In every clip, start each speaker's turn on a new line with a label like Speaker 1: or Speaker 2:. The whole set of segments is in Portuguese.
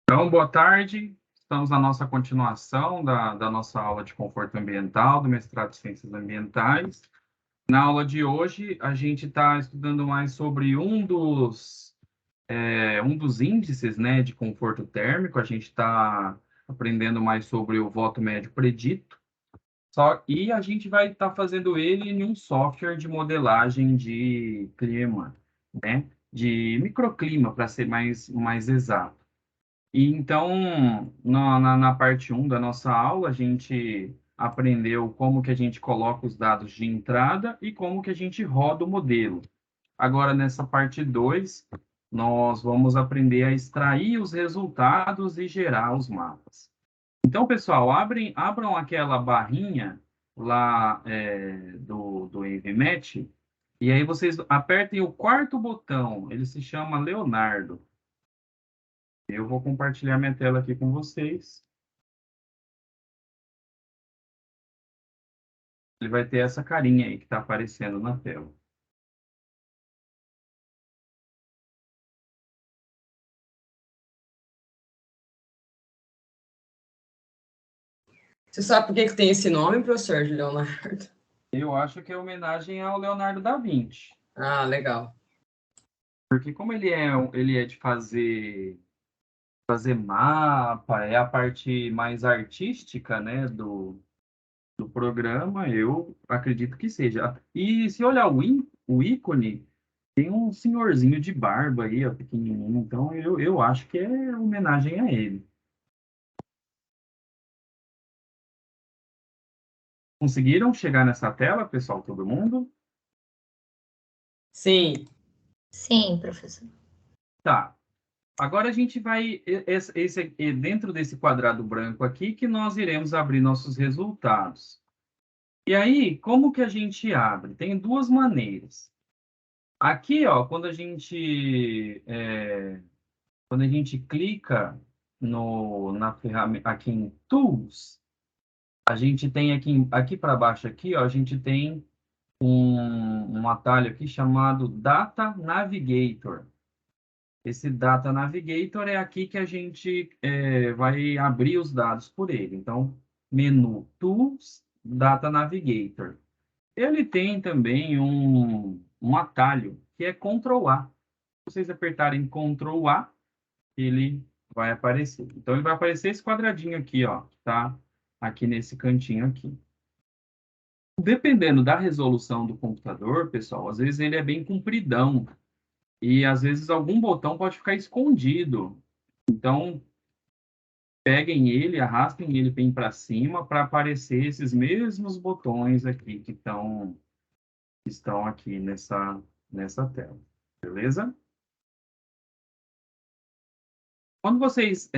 Speaker 1: Então, boa tarde. Estamos na nossa continuação da nossa aula de conforto ambiental, do mestrado em Ciências Ambientais. Na aula de hoje, a gente está estudando mais sobre um dos índices, né, de conforto térmico. A gente está aprendendo mais sobre o voto médio predito. E a gente vai estar fazendo ele em um software de modelagem de clima, né, de microclima, para ser mais exato. E então, na parte um da nossa aula, a gente aprendeu como que a gente coloca os dados de entrada e como que a gente roda o modelo. Agora, nessa parte 2, nós vamos aprender a extrair os resultados e gerar os mapas. Então, pessoal, abram aquela barrinha lá do EnviMatch, e aí vocês apertem o quarto botão, ele se chama Leonardo. Eu vou compartilhar minha tela aqui com vocês. Ele vai ter essa carinha aí que está aparecendo na tela.
Speaker 2: Você sabe por que tem esse nome, professor Leonardo?
Speaker 1: Eu acho que é homenagem ao Leonardo da Vinci,
Speaker 2: Ah, legal.
Speaker 1: porque como ele é de fazer mapa, é a parte mais artística, né, do programa, eu acredito que seja. E se olhar o ícone, tem um senhorzinho de barba aí, ó, pequenininho, então eu acho que é homenagem a ele. Conseguiram chegar nessa tela, pessoal, todo mundo?
Speaker 2: Sim.
Speaker 3: Sim, professor.
Speaker 1: Tá. Agora a gente vai dentro desse quadrado branco aqui que nós iremos abrir nossos resultados. E aí, como que a gente abre? Tem duas maneiras. Aqui, ó, quando a gente clica na ferramenta aqui em Tools, a gente tem aqui para baixo aqui, ó, a gente tem um atalho aqui chamado Data Navigator. Esse Data Navigator é aqui que a gente vai abrir os dados por ele. Então, menu Tools, Data Navigator. Ele tem também um atalho que é Ctrl A. Se vocês apertarem Ctrl A, ele vai aparecer. Então, ele vai aparecer esse quadradinho aqui, ó, que tá aqui nesse cantinho aqui. Dependendo da resolução do computador, pessoal, às vezes ele é bem compridão. E às vezes algum botão pode ficar escondido. Então, peguem ele, arrastem ele bem para cima para aparecer esses mesmos botões aqui que estão aqui nessa tela. Beleza? Quando vocês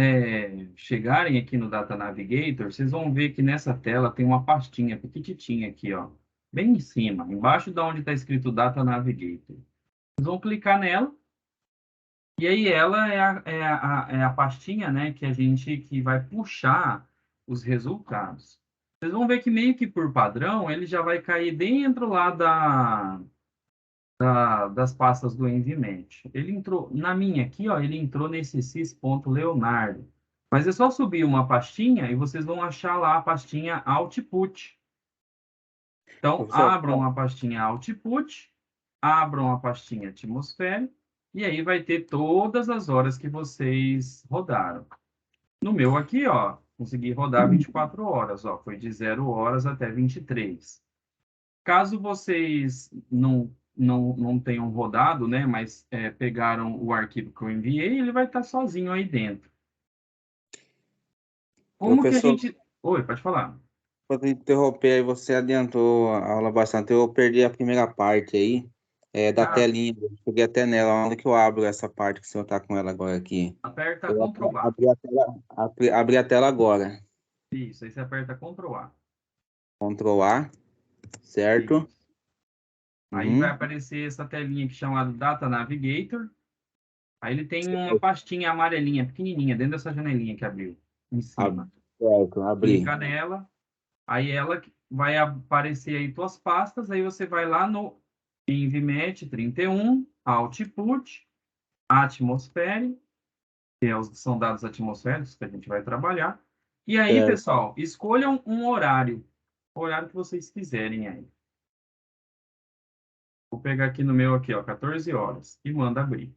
Speaker 1: chegarem aqui no Data Navigator, vocês vão ver que nessa tela tem uma pastinha pequititinha aqui, ó, bem em cima, embaixo de onde está escrito Data Navigator. Vocês vão clicar nela. E aí ela é a pastinha, né, que vai puxar os resultados. Vocês vão ver que meio que por padrão ele já vai cair dentro lá das pastas do Envimat. Ele entrou, na minha aqui, ó, ele entrou nesse sys.leonardo. Mas é só subir uma pastinha e vocês vão achar lá a pastinha Output. Então,
Speaker 4: Professor,
Speaker 1: abram a pastinha Output, abram a pastinha Atmosfera, e aí vai ter todas as horas que vocês rodaram. No meu aqui, ó, consegui rodar 24 horas, ó, foi de 0 horas até 23. Caso vocês não tenham rodado, né, mas pegaram o arquivo que eu enviei, ele vai estar sozinho aí dentro. Como que a
Speaker 4: professor,
Speaker 1: gente... Oi, pode falar.
Speaker 4: vou te interromper aí, você adiantou a aula bastante, eu perdi a primeira parte aí, da
Speaker 1: Ah,
Speaker 4: telinha, eu cheguei até nela, onde que eu abro essa parte que o senhor está com ela agora aqui?
Speaker 1: aperta
Speaker 4: Eu
Speaker 1: Ctrl A.
Speaker 4: abri a tela agora,
Speaker 1: Isso, aí você aperta Ctrl A.
Speaker 4: Ctrl A, certo?
Speaker 1: Isso. Aí vai
Speaker 4: Uhum.
Speaker 1: aparecer essa telinha aqui chamada Data Navigator. Aí ele tem uma pastinha amarelinha, pequenininha, dentro dessa janelinha que abriu, em cima.
Speaker 4: Certo, abri.
Speaker 1: Clica nela, aí ela vai aparecer aí tuas pastas, aí você vai lá no Envimat 31, Output, Atmosfera, são dados atmosféricos que a gente vai trabalhar. E aí,
Speaker 4: Certo.
Speaker 1: pessoal, escolham um horário. O horário que vocês quiserem aí. Vou pegar aqui no meu, aqui, ó, 14 horas. E manda abrir.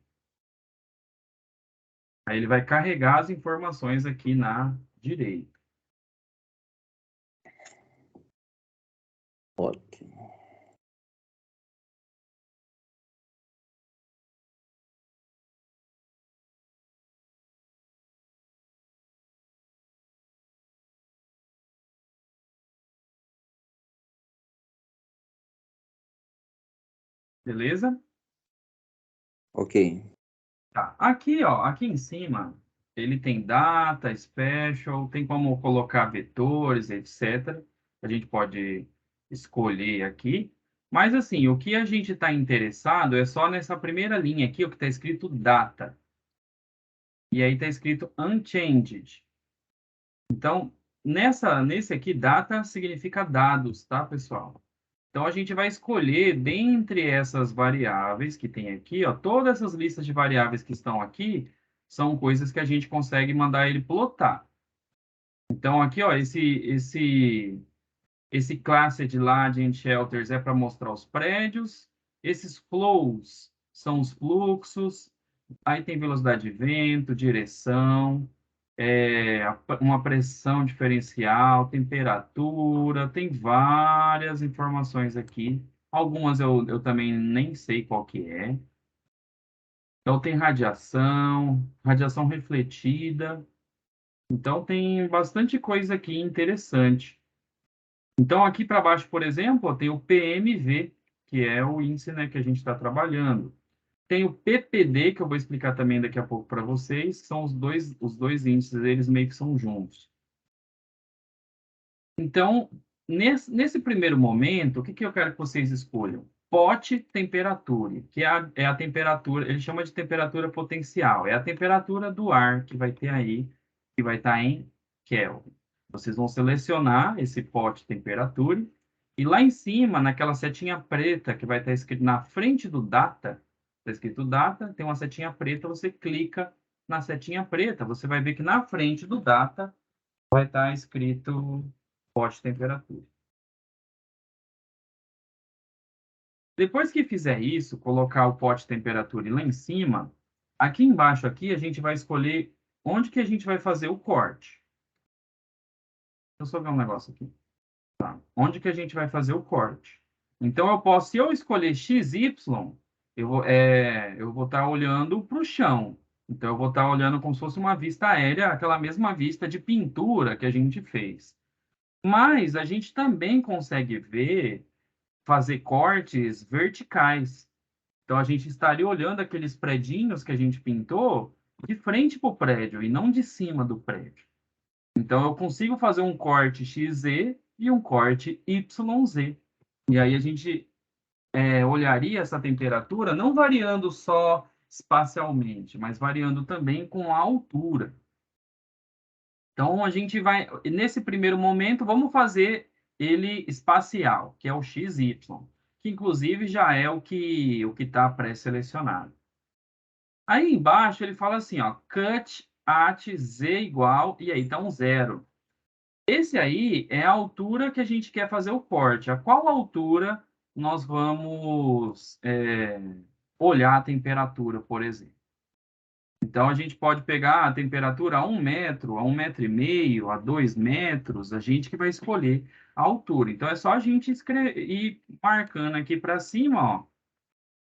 Speaker 1: Aí ele vai carregar as informações aqui na direita.
Speaker 4: Ótimo.
Speaker 1: Beleza?
Speaker 4: Ok.
Speaker 1: Tá. Aqui, ó, aqui em cima, ele tem data, special, tem como colocar vetores, etc. A gente pode escolher aqui. Mas, assim, o que a gente está interessado é só nessa primeira linha aqui, o que está escrito data. E aí está escrito unchanged. Então, nesse aqui, data significa dados, tá, pessoal? Então, a gente vai escolher dentre essas variáveis que tem aqui, ó, todas essas listas de variáveis que estão aqui são coisas que a gente consegue mandar ele plotar. Então, aqui, ó, esse classe de Gradient Shelters é para mostrar os prédios, esses flows são os fluxos, aí tem velocidade de vento, direção, uma pressão diferencial, temperatura, tem várias informações aqui. Algumas eu também nem sei qual que é. Então, tem radiação, radiação refletida. Então, tem bastante coisa aqui interessante. Então, aqui para baixo, por exemplo, tem o PMV, que é o índice, né, que a gente está trabalhando. Tem o PPD, que eu vou explicar também daqui a pouco para vocês, que são os dois índices, eles meio que são juntos. Então, nesse primeiro momento, o que eu quero que vocês escolham? Pot temperatura, que é a temperatura, ele chama de temperatura potencial, é a temperatura do ar que vai ter aí, que vai estar em Kelvin. Vocês vão selecionar esse pot temperatura, e lá em cima, naquela setinha preta que vai estar escrito na frente do data, está escrito data, tem uma setinha preta, você clica na setinha preta, você vai ver que na frente do data vai estar escrito pot temperatura. Depois que fizer isso, colocar o pot temperatura lá em cima, aqui embaixo aqui a gente vai escolher onde que a gente vai fazer o corte. Deixa eu só ver um negócio aqui. Tá. Onde que a gente vai fazer o corte? Então eu posso, se eu escolher XY, eu vou estar olhando para o chão. Então eu vou estar olhando como se fosse uma vista aérea, aquela mesma vista de pintura que a gente fez. Mas a gente também consegue ver fazer cortes verticais. Então, a gente estaria olhando aqueles predinhos que a gente pintou de frente para o prédio e não de cima do prédio. Então, eu consigo fazer um corte XZ e um corte YZ. E aí, a gente olharia essa temperatura não variando só espacialmente, mas variando também com a altura. Então, a gente vai, nesse primeiro momento, vamos fazer ele espacial, que é o XY, que inclusive já é o que está pré-selecionado. Aí embaixo ele fala assim, ó, cut at z igual, e aí está um zero. Esse aí é a altura que a gente quer fazer o corte. A qual altura nós vamos olhar a temperatura, por exemplo. Então, a gente pode pegar a temperatura a 1 metro, a 1,5 metros, a 2 metros, a gente que vai escolher a altura. Então, é só a gente ir marcando aqui para cima, ó.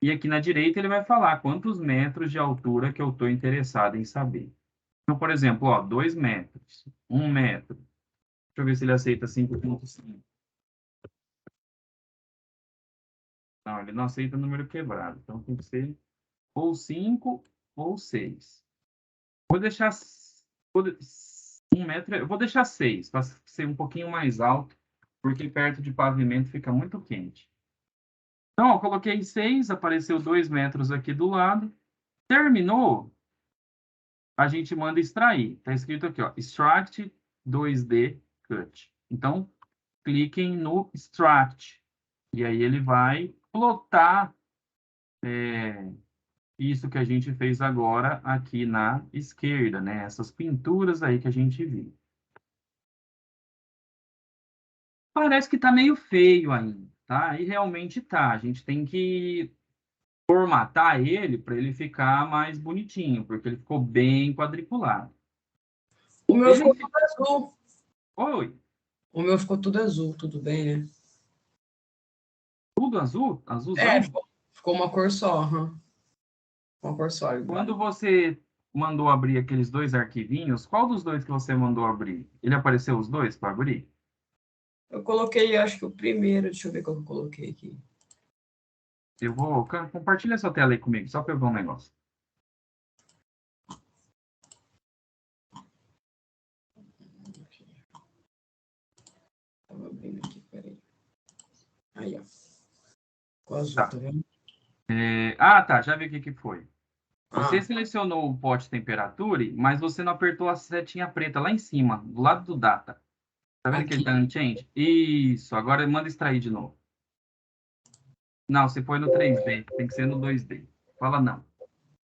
Speaker 1: E aqui na direita ele vai falar quantos metros de altura que eu estou interessado em saber. Então, por exemplo, ó, 2 metros, 1 metro. Deixa eu ver se ele aceita 5,5. Não, ele não aceita número quebrado. Então, tem que ser ou 5 ou 6. Vou deixar 1 metro, eu vou deixar 6, para ser um pouquinho mais alto, porque perto de pavimento fica muito quente. Então, ó, coloquei 6, apareceu 2 metros aqui do lado. Terminou, a gente manda extrair. Está escrito aqui, ó, Extract 2D Cut. Então, cliquem no Extract. E aí ele vai plotar isso que a gente fez agora aqui na esquerda, né? Essas pinturas aí que a gente viu. Parece que tá meio feio ainda, tá? E realmente tá. A gente tem que formatar ele para ele ficar mais bonitinho, porque ele ficou bem quadriculado.
Speaker 2: O meu
Speaker 1: Ele
Speaker 2: ficou
Speaker 1: fi-
Speaker 2: tudo azul.
Speaker 1: Oi,
Speaker 2: O meu ficou tudo azul, tudo bem, né?
Speaker 1: tudo azul?
Speaker 2: É,
Speaker 1: Azulzão?
Speaker 2: ficou uma cor só, aham. Uma cor só.
Speaker 1: Quando você mandou abrir aqueles dois arquivinhos, qual dos dois que você mandou abrir? Ele apareceu os dois para abrir?
Speaker 2: Eu coloquei, acho que o primeiro, deixa eu ver qual que eu coloquei aqui.
Speaker 1: Eu vou. Compartilha sua tela aí comigo, só para eu ver um negócio.
Speaker 2: Tava abrindo aqui, peraí. Aí, ó. Ficou azul,
Speaker 1: Tá.
Speaker 2: tá vendo?
Speaker 1: Tá, já vi o que que foi. Você
Speaker 2: Ah,
Speaker 1: selecionou o pote temperature, mas você não apertou a setinha preta lá em cima, do lado do data. Tá vendo que ele
Speaker 2: aqui.
Speaker 1: tá unchanged? Isso, agora manda extrair de novo. Não, você foi no 3D, tem que ser no 2D. Fala não.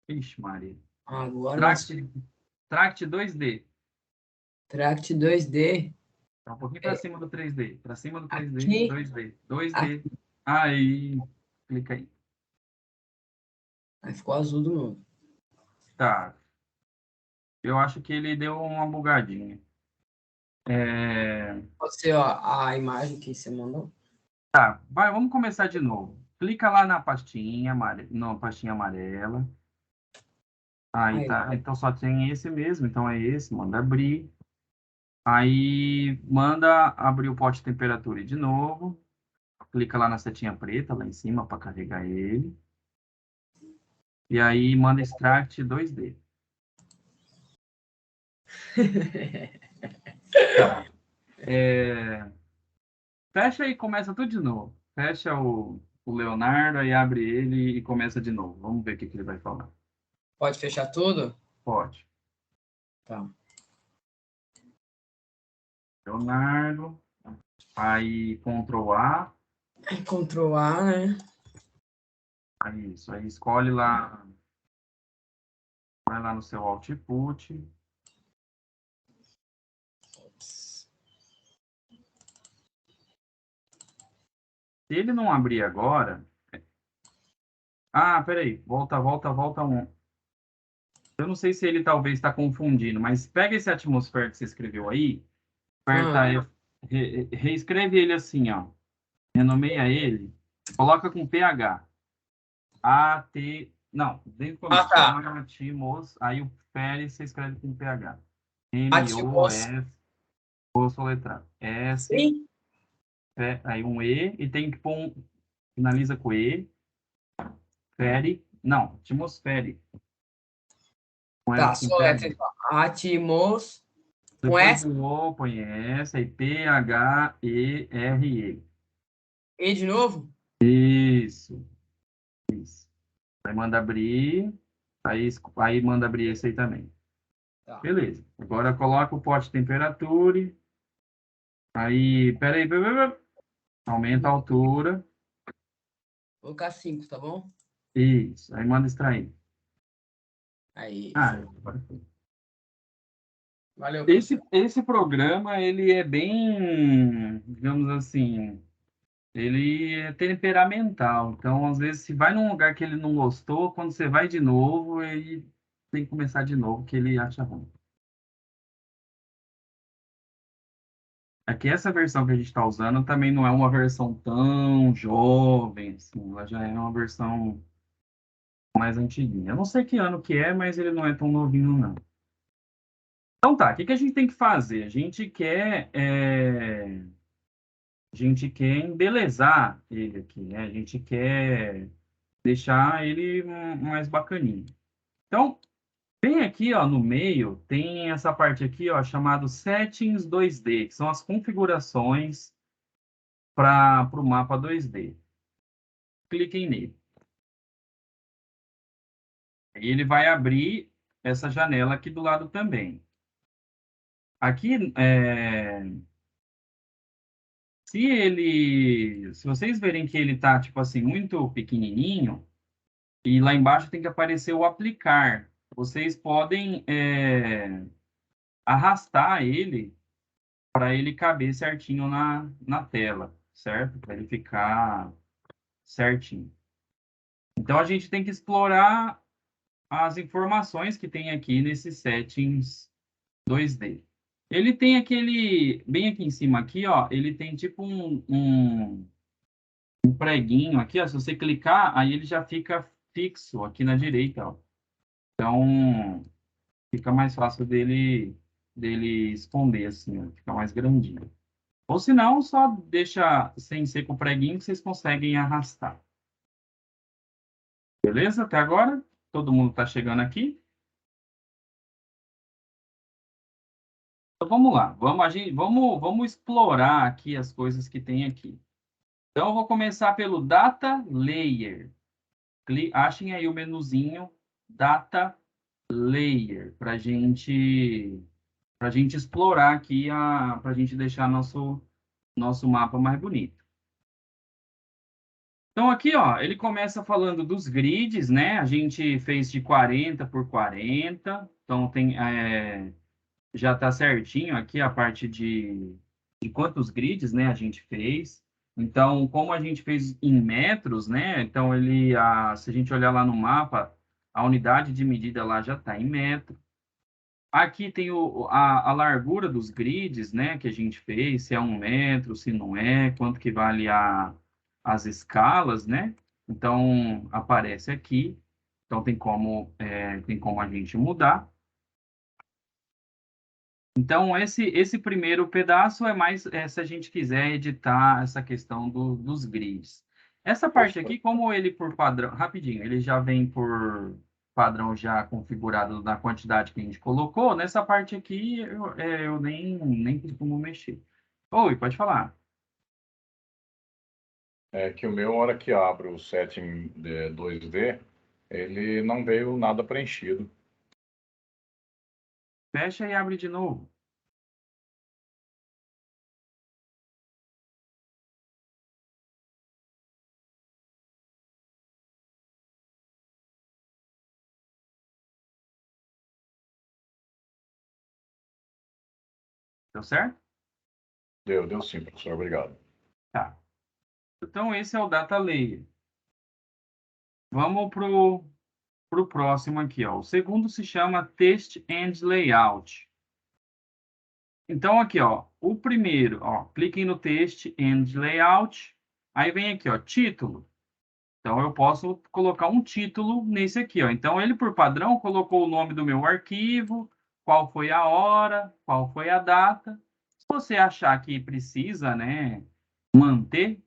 Speaker 1: Ixi, Maria.
Speaker 2: Agora nós...
Speaker 1: Tract 2D.
Speaker 2: Tract 2D.
Speaker 1: Tá um pouquinho para cima do 3D. Para cima do 3D,
Speaker 2: Aqui.
Speaker 1: 2D. 2D.
Speaker 2: Aqui.
Speaker 1: Aí, clica aí.
Speaker 2: Aí ficou azul de novo.
Speaker 1: Tá. Eu acho que ele deu uma bugadinha.
Speaker 2: Você, ó, a imagem que você mandou.
Speaker 1: Tá, vamos começar de novo. Clica lá na pastinha amarela, não, pastinha amarela. Aí
Speaker 2: Aí,
Speaker 1: tá, então só tem esse mesmo, então é esse, manda abrir. Aí manda abrir o pote de temperatura de novo. Clica lá na setinha preta, lá em cima, para carregar ele. E aí manda extract 2D. Tá. Fecha e começa tudo de novo. Fecha o Leonardo, aí abre ele e começa de novo. Vamos ver o que que ele vai falar.
Speaker 2: Pode fechar tudo?
Speaker 1: Pode.
Speaker 2: Tá.
Speaker 1: Leonardo. Aí Ctrl A.
Speaker 2: Ctrl A, né?
Speaker 1: Aí isso. Aí escolhe lá. Vai lá no seu output. Se ele não abrir agora. Peraí. Volta um. Eu não sei se ele talvez está confundindo, mas pega esse atmosfera que você escreveu aí, aperta
Speaker 2: Ah,
Speaker 1: F, reescreve ele assim, ó. Renomeia ele, coloca com PH. Não, desde o começo.
Speaker 2: tá.
Speaker 1: Atmos, aí o Pérez você escreve com PH.
Speaker 2: Ativos.
Speaker 1: MOS, vou soletrar. S,
Speaker 2: Sim.
Speaker 1: aí um E, e tem que pôr finaliza com E, Fere, não, atmosfere. Com
Speaker 2: Tá,
Speaker 1: S com
Speaker 2: soletra
Speaker 1: PH.
Speaker 2: então. Atimos. Com
Speaker 1: Depois
Speaker 2: S,
Speaker 1: do O, põe S, aí P-H-E-R-E.
Speaker 2: E de novo?
Speaker 1: Isso, isso. Aí manda abrir, aí manda abrir esse aí também.
Speaker 2: Tá.
Speaker 1: Beleza. Agora coloca o pote de temperatura. Aí, peraí, aumenta a altura.
Speaker 2: Vou colocar 5, tá bom?
Speaker 1: Isso. Aí manda extrair.
Speaker 2: Aí, show.
Speaker 1: Agora foi.
Speaker 2: Valeu,
Speaker 1: Esse,
Speaker 2: professor.
Speaker 1: esse programa, ele é bem, digamos assim, ele é temperamental. Então, às vezes, se vai num lugar que ele não gostou, quando você vai de novo, ele tem que começar de novo, que ele acha ruim. Aqui, essa versão que a gente está usando também não é uma versão tão jovem, assim, ela já é uma versão mais antiguinha. Eu não sei que ano que é, mas ele não é tão novinho, não. Então tá, o que que a gente tem que fazer? A gente quer embelezar ele aqui, né? A gente quer deixar ele mais bacaninho. Então, bem aqui, ó, no meio, tem essa parte aqui, ó, chamado Settings 2D, que são as configurações para o mapa 2D. Cliquem nele. E ele vai abrir essa janela aqui do lado também. Aqui, se vocês verem que ele está, tipo assim, muito pequenininho, E lá embaixo tem que aparecer o aplicar. Vocês podem arrastar ele para ele caber certinho na tela, certo? Para ele ficar certinho. Então, a gente tem que explorar as informações que tem aqui nesses settings 2D. Ele tem aquele, bem aqui em cima aqui, ó, ele tem tipo um preguinho aqui, ó, se você clicar, aí ele já fica fixo aqui na direita, ó. Então, fica mais fácil dele esconder, assim, ó, fica mais grandinho. Ou se não, só deixa sem ser com o preguinho que vocês conseguem arrastar. Beleza? Até agora? Todo mundo está chegando aqui? Então, vamos lá. Vamos explorar aqui as coisas que tem aqui. Então, eu vou começar pelo Data Layer. Achem aí o menuzinho Data Layer para gente explorar aqui, para a gente deixar nosso mapa mais bonito. Então, aqui, ó, ele começa falando dos grids, né? A gente fez de 40 por 40. Então, já está certinho aqui a parte de quantos grids, né, a gente fez. Então, como a gente fez em metros, né? Então, se a gente olhar lá no mapa, a unidade de medida lá já está em metro. Aqui tem a largura dos grids, né, que a gente fez, se é 1 metro, se não é, quanto que vale as escalas, né? Então, aparece aqui. Então, tem como a gente mudar. Então, esse primeiro pedaço é mais se a gente quiser editar essa questão dos grids. Essa parte aqui, como ele por padrão, rapidinho, ele já vem por padrão já configurado na quantidade que a gente colocou, nessa parte aqui eu nem costumo mexer. Oi, pode falar.
Speaker 5: É que o meu, hora que abre o setting de 2D, ele não veio nada preenchido.
Speaker 1: Fecha e abre de novo. Deu certo?
Speaker 5: Deu sim, professor, obrigado.
Speaker 1: Tá. Então, esse é o Data Layer. Vamos para o próximo aqui, ó. O segundo se chama Text and Layout. Então, aqui, ó, o primeiro, ó, cliquem no Text and Layout. Aí vem aqui, ó, título. Então, eu posso colocar um título nesse aqui, ó. Então, ele, por padrão, colocou o nome do meu arquivo, qual foi a hora, qual foi a data. Se você achar que precisa, né, manter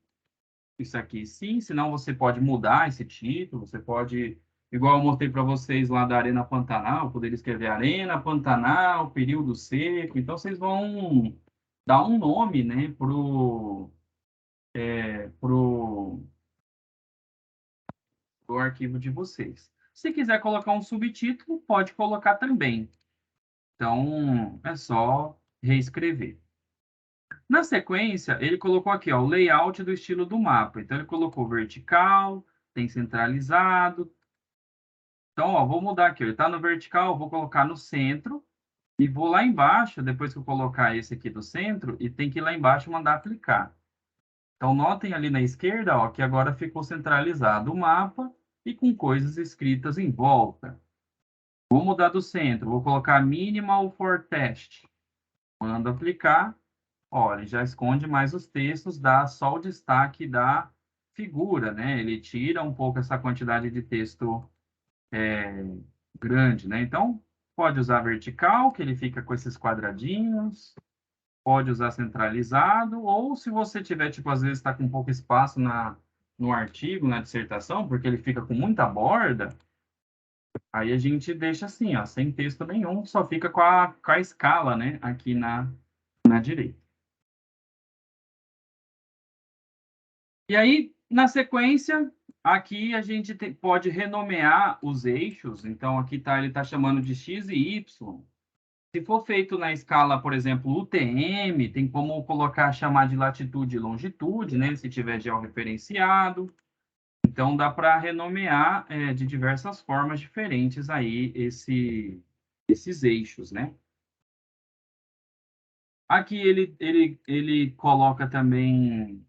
Speaker 1: isso aqui, sim. Senão, você pode mudar esse título. Você pode, igual eu mostrei para vocês lá da Arena Pantanal, poderia escrever Arena Pantanal, período seco. Então, vocês vão dar um nome, né, pro arquivo de vocês. Se quiser colocar um subtítulo, pode colocar também. Então, é só reescrever. Na sequência, ele colocou aqui, ó, o layout do estilo do mapa. Então, ele colocou vertical, tem centralizado. Então, ó, vou mudar aqui. Ele está no vertical, vou colocar no centro. E vou lá embaixo, depois que eu colocar esse aqui do centro, e tem que ir lá embaixo mandar aplicar. Então, notem ali na esquerda, ó, que agora ficou centralizado o mapa e com coisas escritas em volta. Vou mudar do centro, vou colocar Minimal for Test. Mando aplicar. Olha, ele já esconde mais os textos, dá só o destaque da figura, né? Ele tira um pouco essa quantidade de texto grande, né? Então, pode usar vertical, que ele fica com esses quadradinhos. Pode usar centralizado, ou se você tiver, tipo, às vezes está com pouco espaço no artigo, na dissertação, porque ele fica com muita borda, aí a gente deixa assim, ó, sem texto nenhum, só fica com a escala, né, aqui na direita. E aí, na sequência, aqui a gente pode renomear os eixos. Então, aqui ele está chamando de X e Y. Se for feito na escala, por exemplo, UTM, tem como chamar de latitude e longitude, né? Se tiver georreferenciado. Então, dá para renomear de diversas formas diferentes aí esses eixos, né? Aqui ele coloca também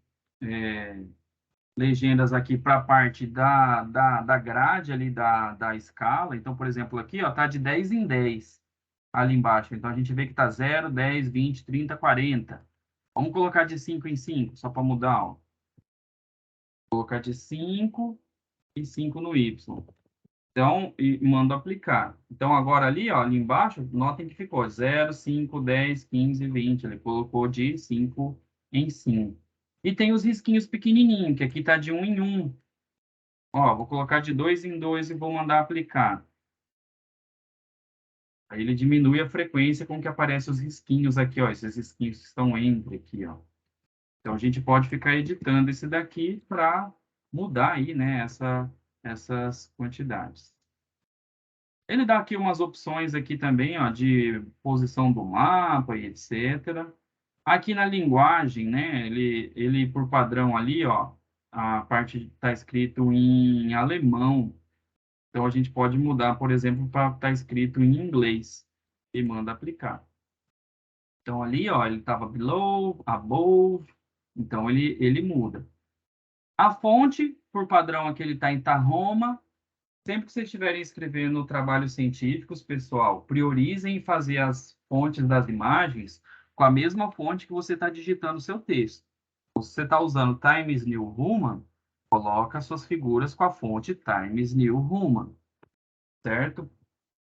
Speaker 1: legendas aqui para a parte da grade ali da escala. Então, por exemplo, aqui ó, tá de 10 em 10 ali embaixo. Então, a gente vê que tá 0, 10, 20, 30, 40. Vamos colocar de 5 em 5, só para mudar. Ó. Vou colocar de 5 e 5 no Y. Então, e mando aplicar. Então, agora ali, ó, ali embaixo, notem que ficou 0, 5, 10, 15, 20. Ele colocou de 5 em 5. E tem os risquinhos pequenininhos, que aqui está de 1 em 1. Ó, vou colocar de 2 em 2 e vou mandar aplicar. Aí ele diminui a frequência com que aparecem os risquinhos aqui, ó. Esses risquinhos que estão entre aqui, ó. Então, a gente pode ficar editando esse daqui para mudar aí, né, essas quantidades. Ele dá aqui umas opções aqui também, ó, de posição do mapa e etc. Aqui na linguagem, né, ele por padrão ali, ó, a parte está escrito em alemão. Então, a gente pode mudar, por exemplo, para estar escrito em inglês e manda aplicar. Então, ali, ó, ele estava below, above, então ele muda. A fonte, por padrão, aqui ele está em Tahoma. Sempre que vocês estiverem escrevendo trabalhos científicos, pessoal, priorizem fazer as fontes das imagens com a mesma fonte que você está digitando o seu texto. Se você está usando Times New Roman, coloca suas figuras com a fonte Times New Roman, certo?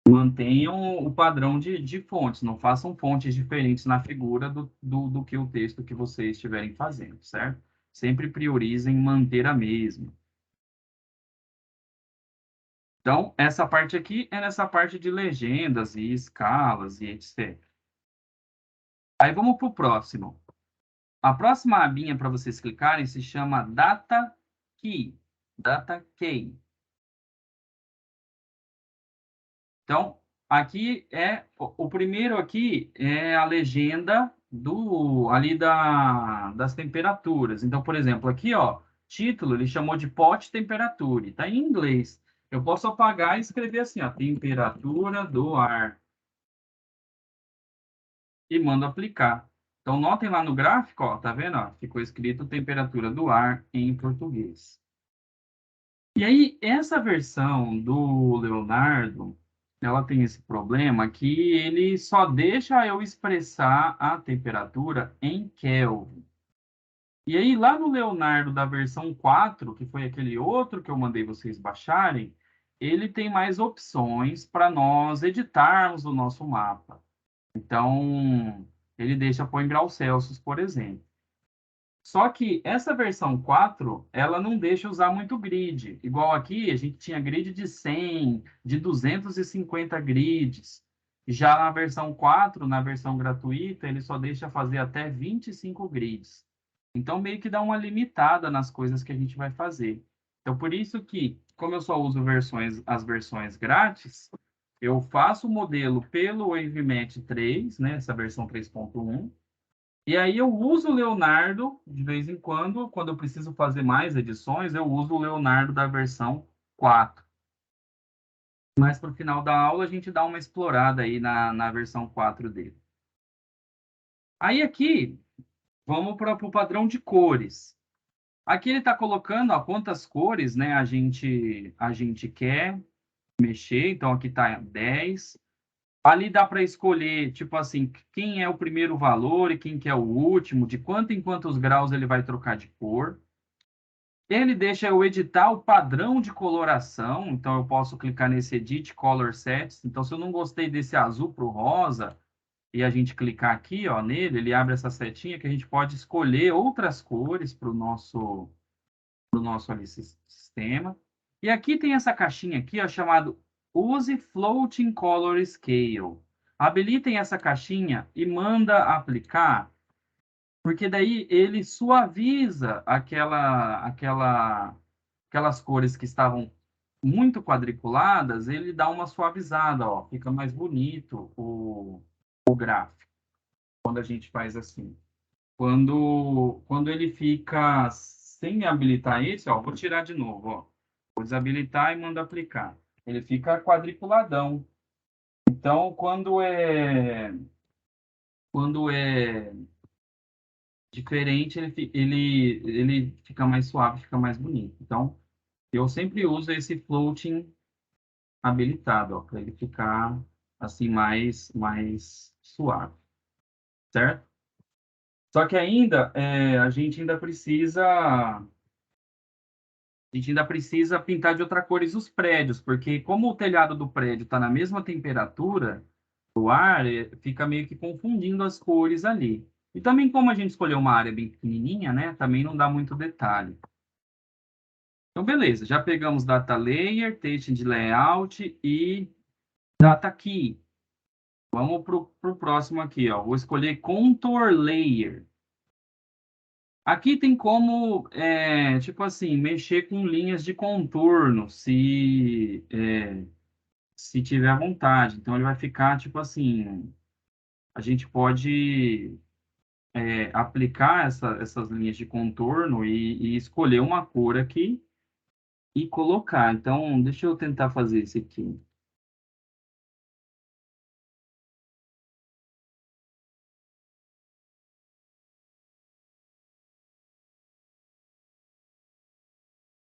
Speaker 1: Mantenham o padrão de fontes, não façam fontes diferentes na figura do que o texto que vocês estiverem fazendo, certo? Sempre priorizem manter a mesma. Então, essa parte aqui é nessa parte de legendas e escalas e etc. Aí vamos para o próximo. A próxima abinha para vocês clicarem se chama Data Key. Data Key. Então, aqui o primeiro aqui é a legenda ali das temperaturas. Então, por exemplo, aqui, ó, título, ele chamou de pot temperature, está em inglês. Eu posso apagar e escrever assim, ó, temperatura do ar. E mando aplicar. Então, notem lá no gráfico, ó, tá vendo? Ó, ficou escrito temperatura do ar em português. E aí, essa versão do Leonardo, ela tem esse problema que ele só deixa eu expressar a temperatura em Kelvin. E aí, lá no Leonardo da versão 4, que foi aquele outro que eu mandei vocês baixarem, ele tem mais opções para nós editarmos o nosso mapa. Então, ele deixa pôr em graus Celsius, por exemplo. Só que essa versão 4, ela não deixa usar muito grid. Igual aqui, a gente tinha grid de 100, de 250 grids. Já na versão 4, na versão gratuita, ele só deixa fazer até 25 grids. Então, meio que dá uma limitada nas coisas que a gente vai fazer. Então, por isso que, como eu só uso as versões grátis, eu faço o modelo pelo WaveMat 3, né, essa versão 3.1, e aí eu uso o Leonardo de vez em quando eu preciso fazer mais edições, eu uso o Leonardo da versão 4. Mas para o final da aula a gente dá uma explorada aí na versão 4 dele. Aí aqui, vamos para o padrão de cores. Aqui ele está colocando ó, quantas cores né, a gente quer mexer, então aqui está 10. Ali dá para escolher, tipo assim, quem é o primeiro valor e quem que é o último, de quanto em quantos graus ele vai trocar de cor. Ele deixa eu editar o padrão de coloração, então eu posso clicar nesse Edit Color Sets. Então, se eu não gostei desse azul para o rosa, e a gente clicar aqui ó, nele, ele abre essa setinha que a gente pode escolher outras cores para o nosso ali, sistema. E aqui tem essa caixinha aqui, ó, chamado Use Floating Color Scale. Habilitem essa caixinha e manda aplicar, porque daí ele suaviza aquelas cores que estavam muito quadriculadas, ele dá uma suavizada, ó, fica mais bonito o gráfico quando a gente faz assim. Quando ele fica sem habilitar esse, ó, vou tirar de novo, ó. Vou desabilitar e mando aplicar. Ele fica quadriculadão. Então, quando é diferente, ele fica mais suave, fica mais bonito. Então, eu sempre uso esse floating habilitado, ó, para ele ficar assim mais suave, certo? Só que ainda a gente ainda precisa pintar de outra cores os prédios, porque como o telhado do prédio está na mesma temperatura do ar, fica meio que confundindo as cores ali. E também como a gente escolheu uma área bem pequenininha, né? Também não dá muito detalhe. Então, beleza. Já pegamos Data Layer, Texto de Layout e Data Key. Vamos para o próximo aqui, ó. Vou escolher Contour Layer. Aqui tem como, tipo assim, mexer com linhas de contorno, se tiver vontade. Então, ele vai ficar, tipo assim, a gente pode aplicar essas linhas de contorno e escolher uma cor aqui e colocar. Então, deixa eu tentar fazer esse aqui.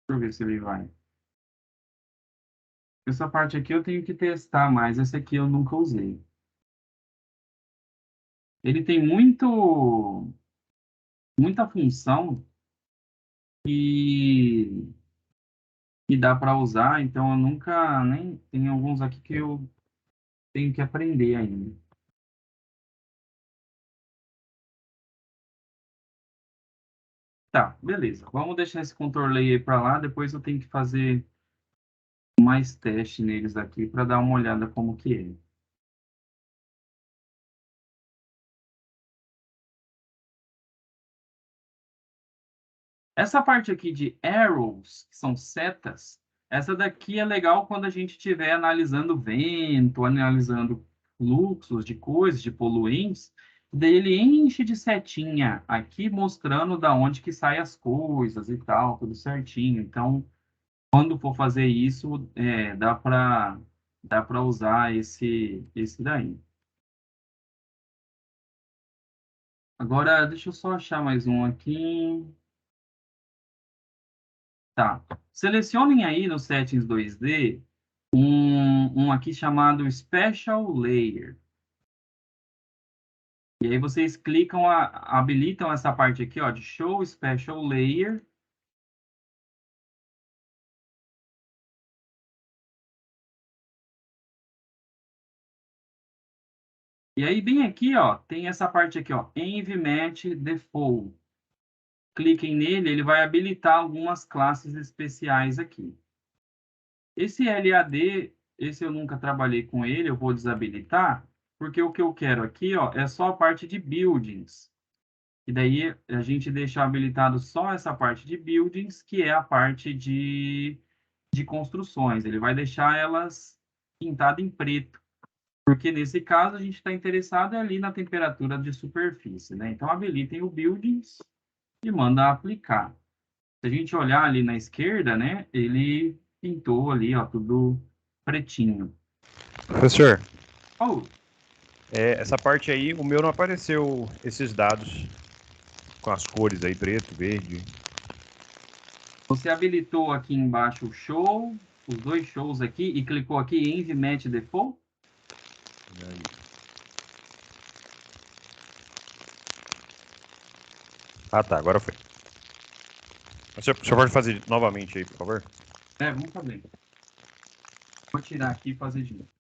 Speaker 1: Deixa eu ver se ele vai. Essa parte aqui eu tenho que testar, mas esse aqui eu nunca usei. Ele tem muita função que, que dá para usar, então eu nunca nem tem alguns aqui que eu tenho que aprender ainda. Tá, beleza. Vamos deixar esse control layer para lá, depois eu tenho que fazer mais teste neles aqui para dar uma olhada como que é. Essa parte aqui de arrows, que são setas, essa daqui é legal quando a gente estiver analisando vento, analisando fluxos de coisas, de poluentes, daí ele enche de setinha aqui mostrando da onde que saem as coisas e tal, tudo certinho. Então, quando for fazer isso, dá para usar esse daí. Agora, deixa eu só achar mais um aqui. Tá. Selecionem aí no Settings 2D um aqui chamado Special Layer. E aí vocês clicam, habilitam essa parte aqui, ó, de Show Special Layer. E aí, bem aqui, ó, tem essa parte aqui, ó, Env Match Default. Cliquem nele, ele vai habilitar algumas classes especiais aqui. Esse LAD, esse eu nunca trabalhei com ele, eu vou desabilitar, porque o que eu quero aqui, ó, é só a parte de Buildings. E daí a gente deixa habilitado só essa parte de Buildings, que é a parte de construções. Ele vai deixar elas pintadas em preto. Porque nesse caso a gente está interessado ali na temperatura de superfície, né? Então habilitem o Buildings e manda aplicar. Se a gente olhar ali na esquerda, né? Ele pintou ali, ó, tudo pretinho.
Speaker 6: Professor,
Speaker 1: Oh,
Speaker 6: essa parte aí, o meu não apareceu esses dados com as cores aí, preto, verde.
Speaker 1: você habilitou aqui embaixo o show, os dois shows aqui, e clicou aqui em Env Match Default?
Speaker 6: Ah, tá, agora foi. O senhor pode fazer novamente aí, por favor?
Speaker 1: Vamos fazer. Vou tirar aqui e fazer de novo.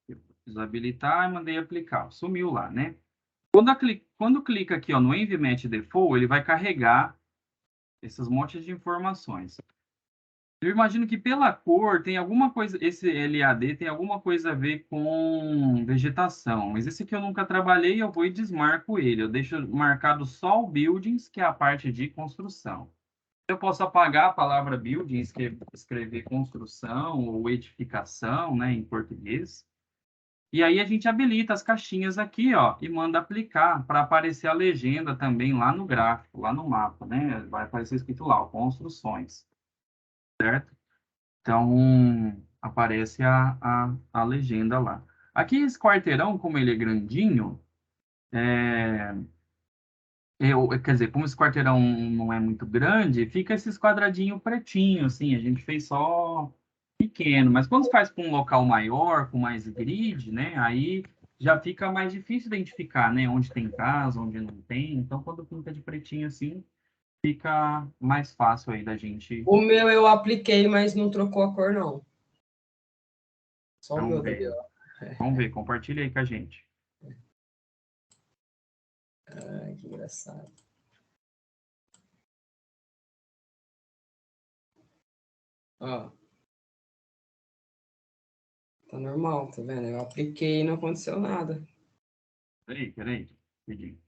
Speaker 1: Eu preciso habilitar e mandei aplicar. Sumiu lá, né? Quando clica aqui, ó, no Env Match Default, ele vai carregar esses montes de informações. Eu imagino que pela cor tem alguma coisa, esse LAD tem alguma coisa a ver com vegetação, mas esse aqui eu nunca trabalhei, eu vou e desmarco ele. Eu deixo marcado só o Buildings, que é a parte de construção. Eu posso apagar a palavra Buildings, que é escrever construção ou edificação, né, em português. E aí a gente habilita as caixinhas aqui, ó, e manda aplicar para aparecer a legenda também lá no gráfico, lá no mapa, né? Vai aparecer escrito lá, ó, construções, certo? Então, aparece a legenda lá. Aqui esse quarteirão, como ele é grandinho, quer dizer, como esse quarteirão não é muito grande, fica esses quadradinhos pretinhos, assim, a gente fez só pequeno, mas quando você faz com um local maior, com mais grid, né, aí já fica mais difícil identificar, né, onde tem casa, onde não tem, então quando pinta de pretinho assim, fica mais fácil aí da gente...
Speaker 2: O meu eu apliquei, mas não trocou a cor, não. Só o
Speaker 1: Vamos
Speaker 2: meu,
Speaker 1: ver.
Speaker 2: Gabriel.
Speaker 1: Vamos ver, compartilha aí com a gente.
Speaker 2: Ai, que engraçado. Ó. Tá normal, tá vendo? Eu apliquei e não aconteceu nada.
Speaker 1: Peraí. Pedi.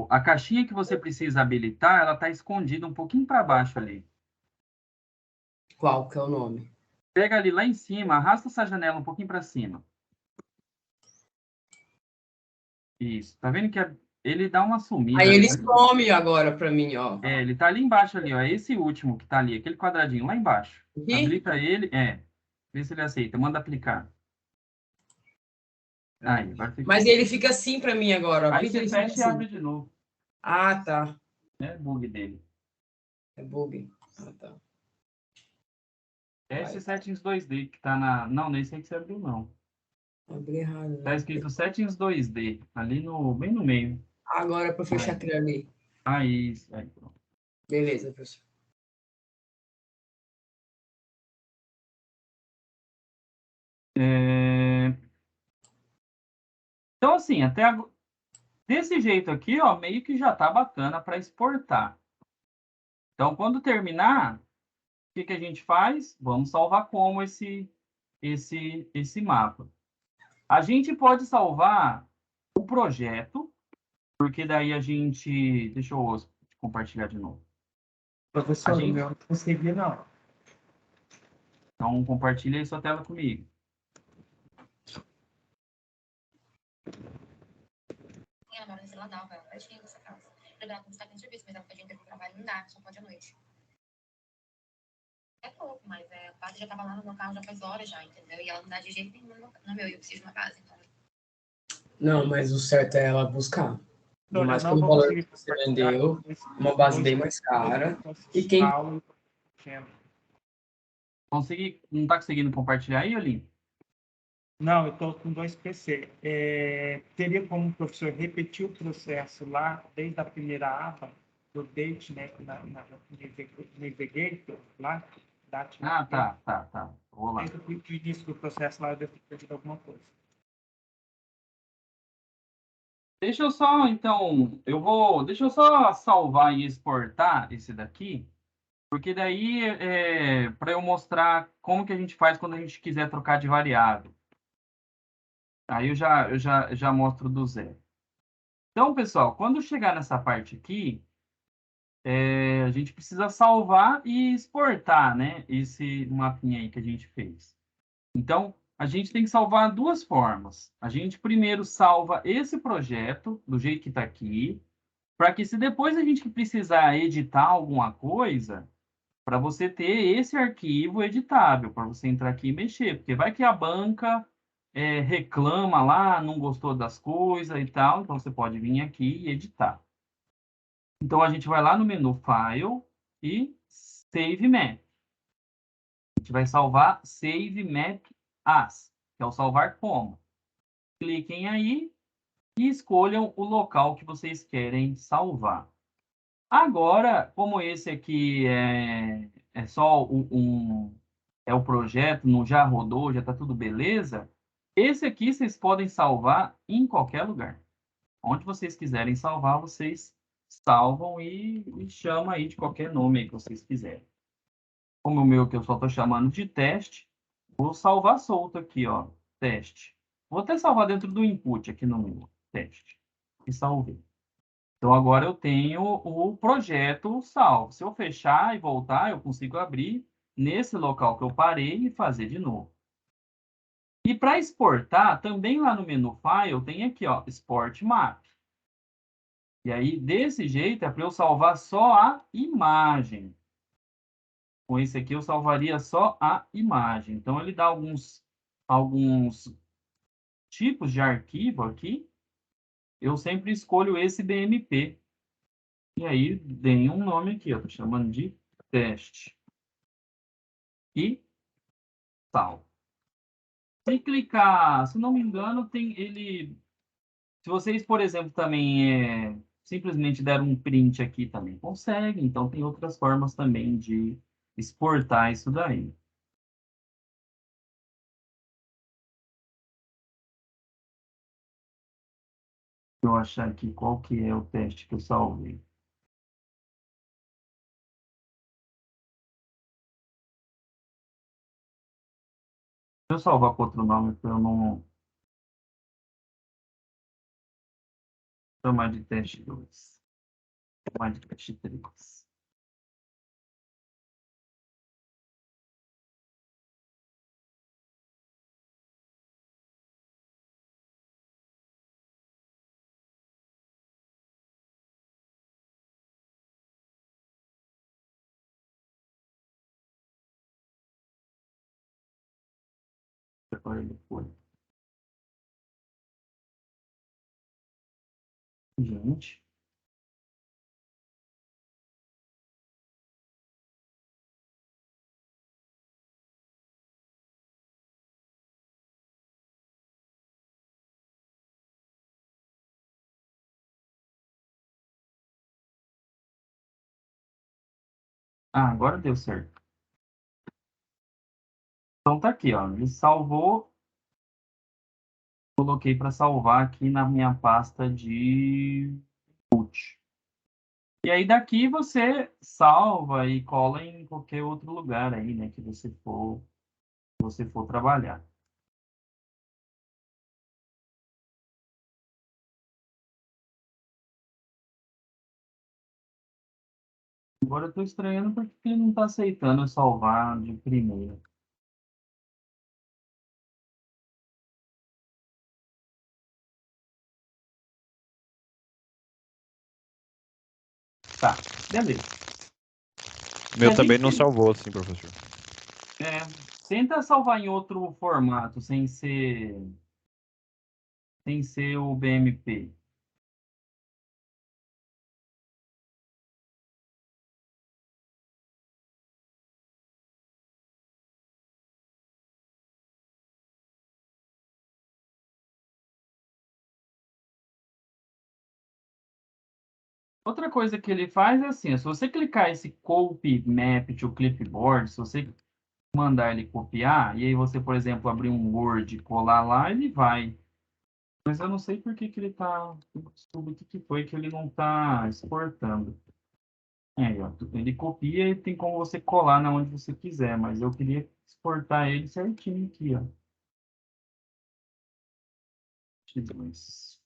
Speaker 1: A caixinha que você precisa habilitar, ela está escondida um pouquinho para baixo ali.
Speaker 2: Qual que é o nome?
Speaker 1: Pega ali lá em cima, arrasta essa janela um pouquinho para cima. Isso. Tá vendo que ele dá uma sumida
Speaker 2: Aí
Speaker 1: ali.
Speaker 2: ele some agora para mim, ó.
Speaker 1: Ele tá ali embaixo ali, ó. É esse último que tá ali, aquele quadradinho lá embaixo.
Speaker 2: Aqui?
Speaker 1: Habilita ele, vê se ele aceita. Manda aplicar. Aí, vai ficar.
Speaker 2: Mas ele fica assim para mim agora. Ó.
Speaker 1: Aí
Speaker 2: Por que
Speaker 1: você
Speaker 2: ele fica
Speaker 1: fecha e
Speaker 2: assim?
Speaker 1: abre de novo.
Speaker 2: Ah, tá.
Speaker 1: É bug dele.
Speaker 2: É bug. Ah, tá.
Speaker 1: É esse settings 2D que tá na... Não, nesse aí que você abriu, não.
Speaker 2: Abri errado.
Speaker 1: Tá
Speaker 2: Né?
Speaker 1: escrito settings 2D, ali no, bem no meio.
Speaker 2: Agora é para fechar aquele ali.
Speaker 1: Aí, pronto.
Speaker 2: Beleza, professor.
Speaker 1: Então, assim, desse jeito aqui, ó, meio que já tá bacana para exportar. Então, quando terminar, o que a gente faz? Vamos salvar como esse mapa. A gente pode salvar o projeto, porque daí a gente... Deixa eu compartilhar de novo.
Speaker 7: Professor, o meu não consegui, não.
Speaker 1: Então, compartilha aí sua tela comigo.
Speaker 3: Ela mora nesse Ladal, ela pertinho dessa casa. Ela está em serviço, mas ela pode ir para o trabalho, não dá, só pode à noite. É pouco, mas a Pátria já estava lá no meu carro já faz horas já, entendeu? E ela não dá de jeito nenhum no meu, e eu preciso de uma base, então...
Speaker 2: Não, mas o certo é ela buscar.
Speaker 7: Então,
Speaker 2: Mas
Speaker 7: eu
Speaker 2: pelo
Speaker 7: não vou
Speaker 2: valor que
Speaker 7: conseguir
Speaker 2: você vendeu, uma base bem mais cara. E quem...
Speaker 1: Consegui... Não está conseguindo compartilhar aí, Olim?
Speaker 7: Não, eu estou com 2 PC. Teria como o professor repetir o processo lá, desde a primeira aba, do date, né, na Navigator, lá, date.
Speaker 1: Tá. Vou lá.
Speaker 7: Desde o início do processo lá, eu devo ter perdido alguma coisa.
Speaker 1: Deixa eu só, então, deixa eu só salvar e exportar esse daqui, porque daí para eu mostrar como que a gente faz quando a gente quiser trocar de variável. Aí eu já mostro do zero. Então, pessoal, quando chegar nessa parte aqui, a gente precisa salvar e exportar, né, esse mapinha aí que a gente fez. Então, a gente tem que salvar duas formas. A gente primeiro salva esse projeto, do jeito que está aqui, para que se depois a gente precisar editar alguma coisa, para você ter esse arquivo editável, para você entrar aqui e mexer. Porque vai que a banca reclama lá, não gostou das coisas e tal, então você pode vir aqui e editar. Então, a gente vai lá no menu File e Save Map. A gente vai salvar Save Map As, que é o salvar como. Cliquem aí e escolham o local que vocês querem salvar. Agora, como esse aqui é só o projeto, não já rodou, já está tudo beleza, esse aqui vocês podem salvar em qualquer lugar. Onde vocês quiserem salvar, vocês salvam e chamam aí de qualquer nome aí que vocês quiserem. Como o meu que eu só estou chamando de teste, vou salvar solto aqui, ó, teste. Vou até salvar dentro do input aqui no meu teste. E salvei. Então, agora eu tenho o projeto salvo. Se eu fechar e voltar, eu consigo abrir nesse local que eu parei e fazer de novo. E para exportar, também lá no menu File, tem aqui, ó, Export Map. E aí, desse jeito, é para eu salvar só a imagem. Com esse aqui, eu salvaria só a imagem. Então, ele dá alguns tipos de arquivo aqui. Eu sempre escolho esse BMP. E aí, dei um nome aqui, eu estou chamando de teste. E salvo. Se clicar, se não me engano, tem ele... Se vocês, por exemplo, também simplesmente deram um print aqui, também consegue. Então, tem outras formas também de exportar isso daí. Deixa eu achar aqui qual que é o teste que eu salvei. Deixa eu salvar com outro nome para eu não chamar de teste 2. Chamar de teste 3. Agora ele foi. Gente. Ah, agora deu certo. Então tá aqui, ó. Ele salvou. Coloquei para salvar aqui na minha pasta de boot. E aí daqui você salva e cola em qualquer outro lugar aí, né, que você for trabalhar. Agora eu estou estranhando porque ele não está aceitando salvar de primeira. Tá, beleza.
Speaker 6: Meu
Speaker 1: a
Speaker 6: também
Speaker 1: gente-
Speaker 6: não salvou, assim, professor.
Speaker 1: Tenta salvar em outro formato, sem ser o BMP. Outra coisa que ele faz é assim, se você clicar esse copy map to clipboard, se você mandar ele copiar, e aí você, por exemplo, abrir um Word e colar lá, ele vai. Mas eu não sei por que que ele está... Descobri o que foi que ele não está exportando. Aí, ó, ele copia e tem como você colar na onde você quiser, mas eu queria exportar ele certinho aqui, ó. X2.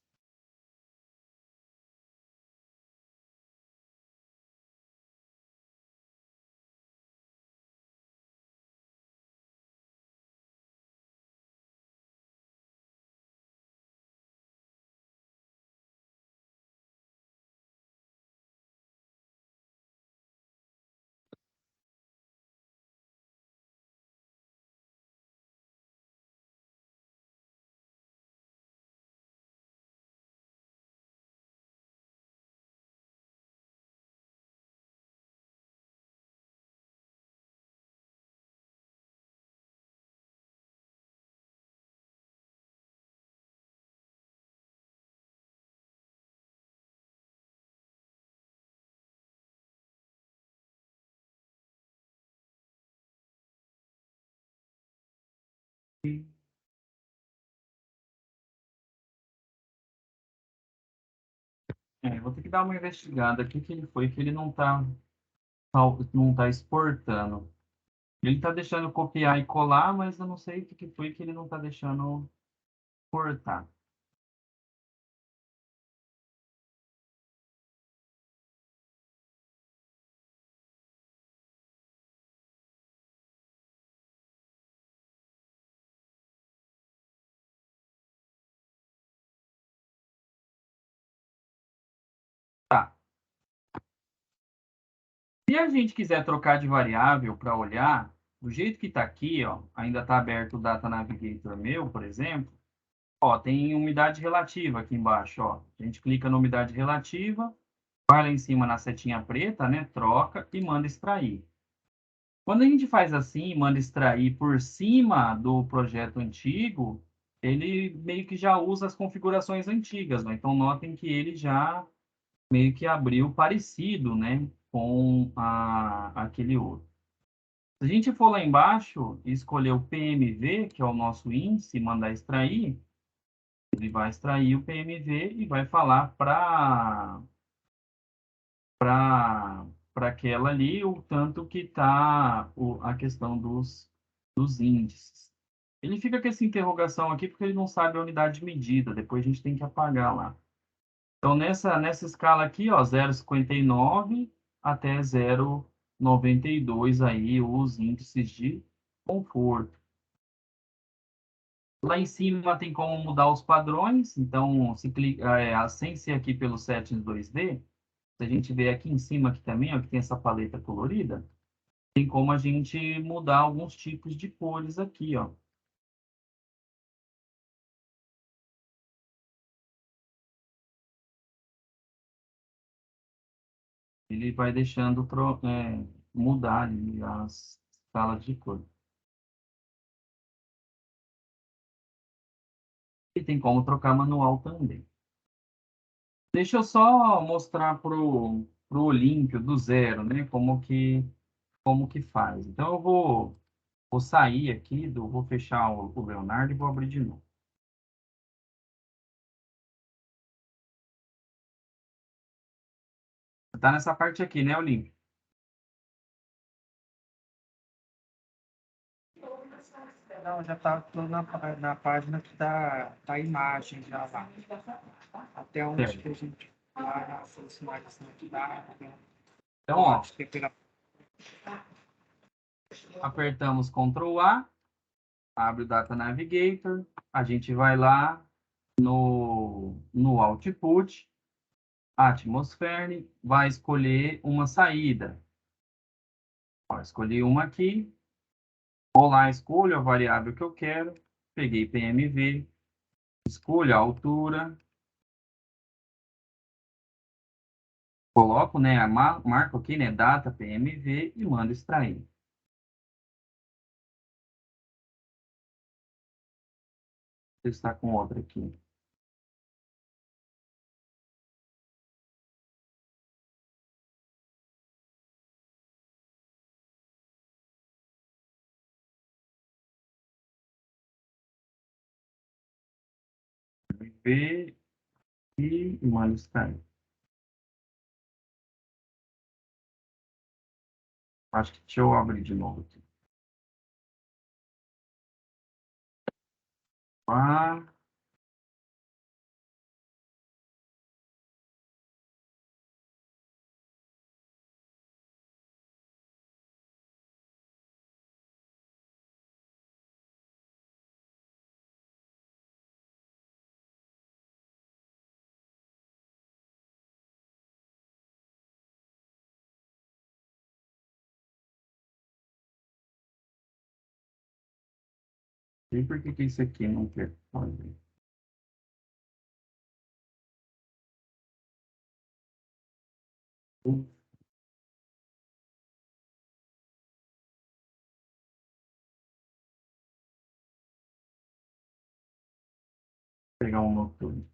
Speaker 1: Vou ter que dar uma investigada aqui que ele foi que ele não tá exportando. Ele está deixando copiar e colar, mas eu não sei o que foi que ele não está deixando exportar. Se a gente quiser trocar de variável para olhar, do jeito que está aqui, ó, ainda está aberto o Data Navigator meu, por exemplo, ó, tem umidade relativa aqui embaixo, ó. A gente clica na umidade relativa, vai lá em cima na setinha preta, né, troca e manda extrair. Quando a gente faz assim, manda extrair por cima do projeto antigo, ele meio que já usa as configurações antigas, né? Então, notem que ele já meio que abriu parecido, né, com aquele outro. Se a gente for lá embaixo e escolher o PMV, que é o nosso índice, e mandar extrair, ele vai extrair o PMV e vai falar para aquela ali o tanto que está a questão dos índices. Ele fica com essa interrogação aqui porque ele não sabe a unidade de medida, depois a gente tem que apagar lá. Então, nessa escala aqui, ó, 0,59 até 0,92 aí os índices de conforto. Lá em cima tem como mudar os padrões, então, se clica, sem ser aqui pelo Settings 2D, se a gente ver aqui em cima aqui também, ó, que tem essa paleta colorida, tem como a gente mudar alguns tipos de cores aqui, ó. Ele vai deixando mudar ali as escalas de cor. E tem como trocar manual também. Deixa eu só mostrar pro Olímpio do zero, né? Como que faz. Então eu vou sair aqui, vou fechar o Leonardo e vou abrir de novo. Tá nessa parte aqui, né, Olímpio?
Speaker 7: Não, já tô na página que dá a imagem já lá. Até onde
Speaker 1: Certo.
Speaker 7: que a gente vai na funcionalidade de dados.
Speaker 1: Então, ó, apertamos Ctrl A, abre o Data Navigator, a gente vai lá no Output, Atmosfere, vai escolher uma saída. Ó, escolhi uma aqui, vou lá, escolho a variável que eu quero, peguei PMV, escolho a altura, coloco, né, marco aqui, né, data PMV e mando extrair. Vou testar com outra aqui. PMV e mando extrair. Acho que deixa eu abrir de novo aqui. Ah, sei por que isso aqui não quer fazer. Vou pegar um noturno.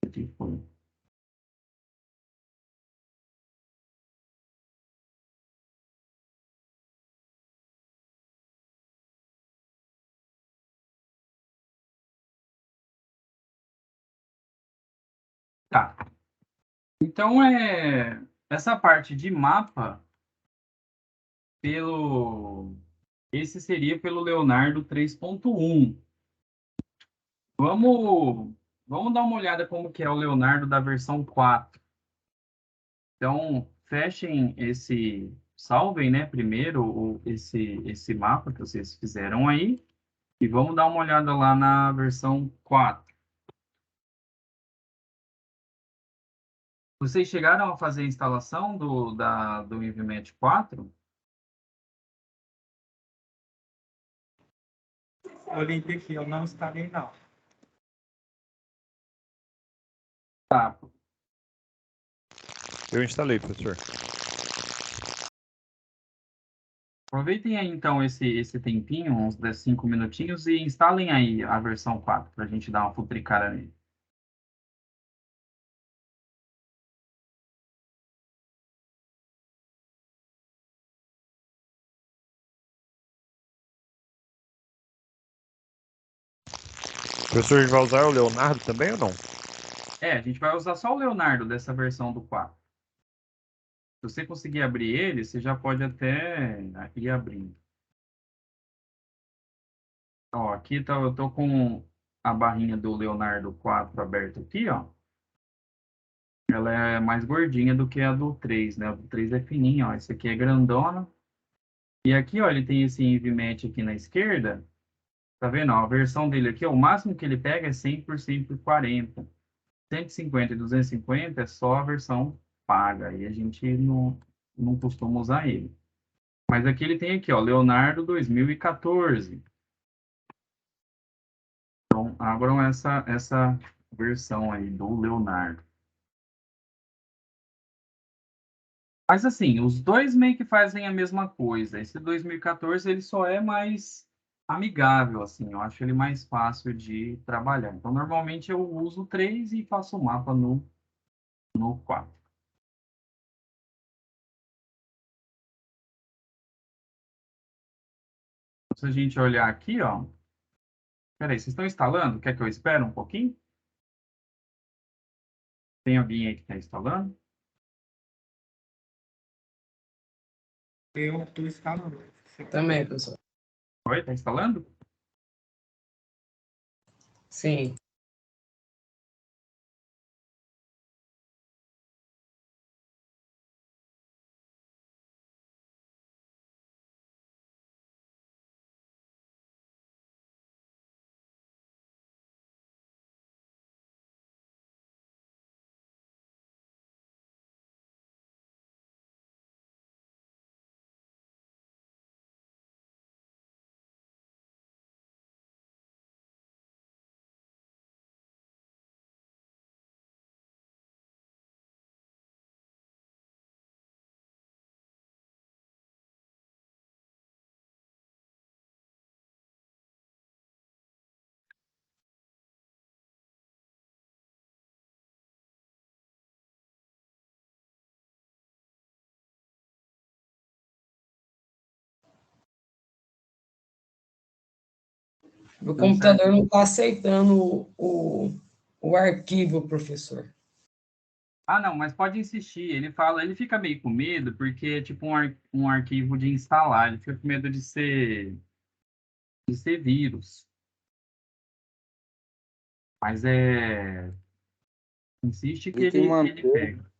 Speaker 1: Aqui foi. Tá. Então, essa parte de mapa, esse seria pelo Leonardo 3.1. Vamos dar uma olhada como que é o Leonardo da versão 4. Então, fechem salvem, né, primeiro esse mapa que vocês fizeram aí e vamos dar uma olhada lá na versão 4. Vocês chegaram a fazer a instalação do Envimat 4?
Speaker 7: Olhei aqui, eu não instalei, não.
Speaker 1: Tá.
Speaker 6: Eu instalei, professor.
Speaker 1: Aproveitem aí, então, esse tempinho, uns 5 minutinhos, e instalem aí a versão 4, para a gente dar uma futricada nele.
Speaker 6: Professor, a gente vai usar o Leonardo também ou não?
Speaker 1: A gente vai usar só o Leonardo dessa versão do 4. Se você conseguir abrir ele, você já pode até ir abrindo. Ó, aqui tá, eu tô com a barrinha do Leonardo 4 aberta aqui, ó. Ela é mais gordinha do que a do 3, né? A do 3 é fininha, ó. Esse aqui é grandona. E aqui, ó, ele tem esse Envimat aqui na esquerda. Tá vendo? Ó, a versão dele aqui, ó, o máximo que ele pega é 100 por 140. 150 e 250 é só a versão paga. Aí a gente não costuma usar ele. Mas aqui ele tem aqui, ó, Leonardo 2014. Então, abram essa versão aí do Leonardo. Mas assim, os dois meio que fazem a mesma coisa. Esse 2014 ele só é mais amigável, assim. Eu acho ele mais fácil de trabalhar. Então, normalmente eu uso o 3 e faço o mapa no 4. Se a gente olhar aqui, ó. Peraí, vocês estão instalando? Quer que eu espere um pouquinho? Tem alguém aí que está instalando?
Speaker 7: Eu estou instalando.
Speaker 2: Também, professor.
Speaker 1: Oi, está instalando?
Speaker 2: Sim. Meu computador não está aceitando o arquivo, professor.
Speaker 1: Ah, não, mas pode insistir. Ele fica meio com medo, porque é tipo um arquivo de instalar. Ele fica com medo de ser vírus. Mas insiste que
Speaker 4: Clique em
Speaker 1: ele
Speaker 4: manter.
Speaker 1: pega.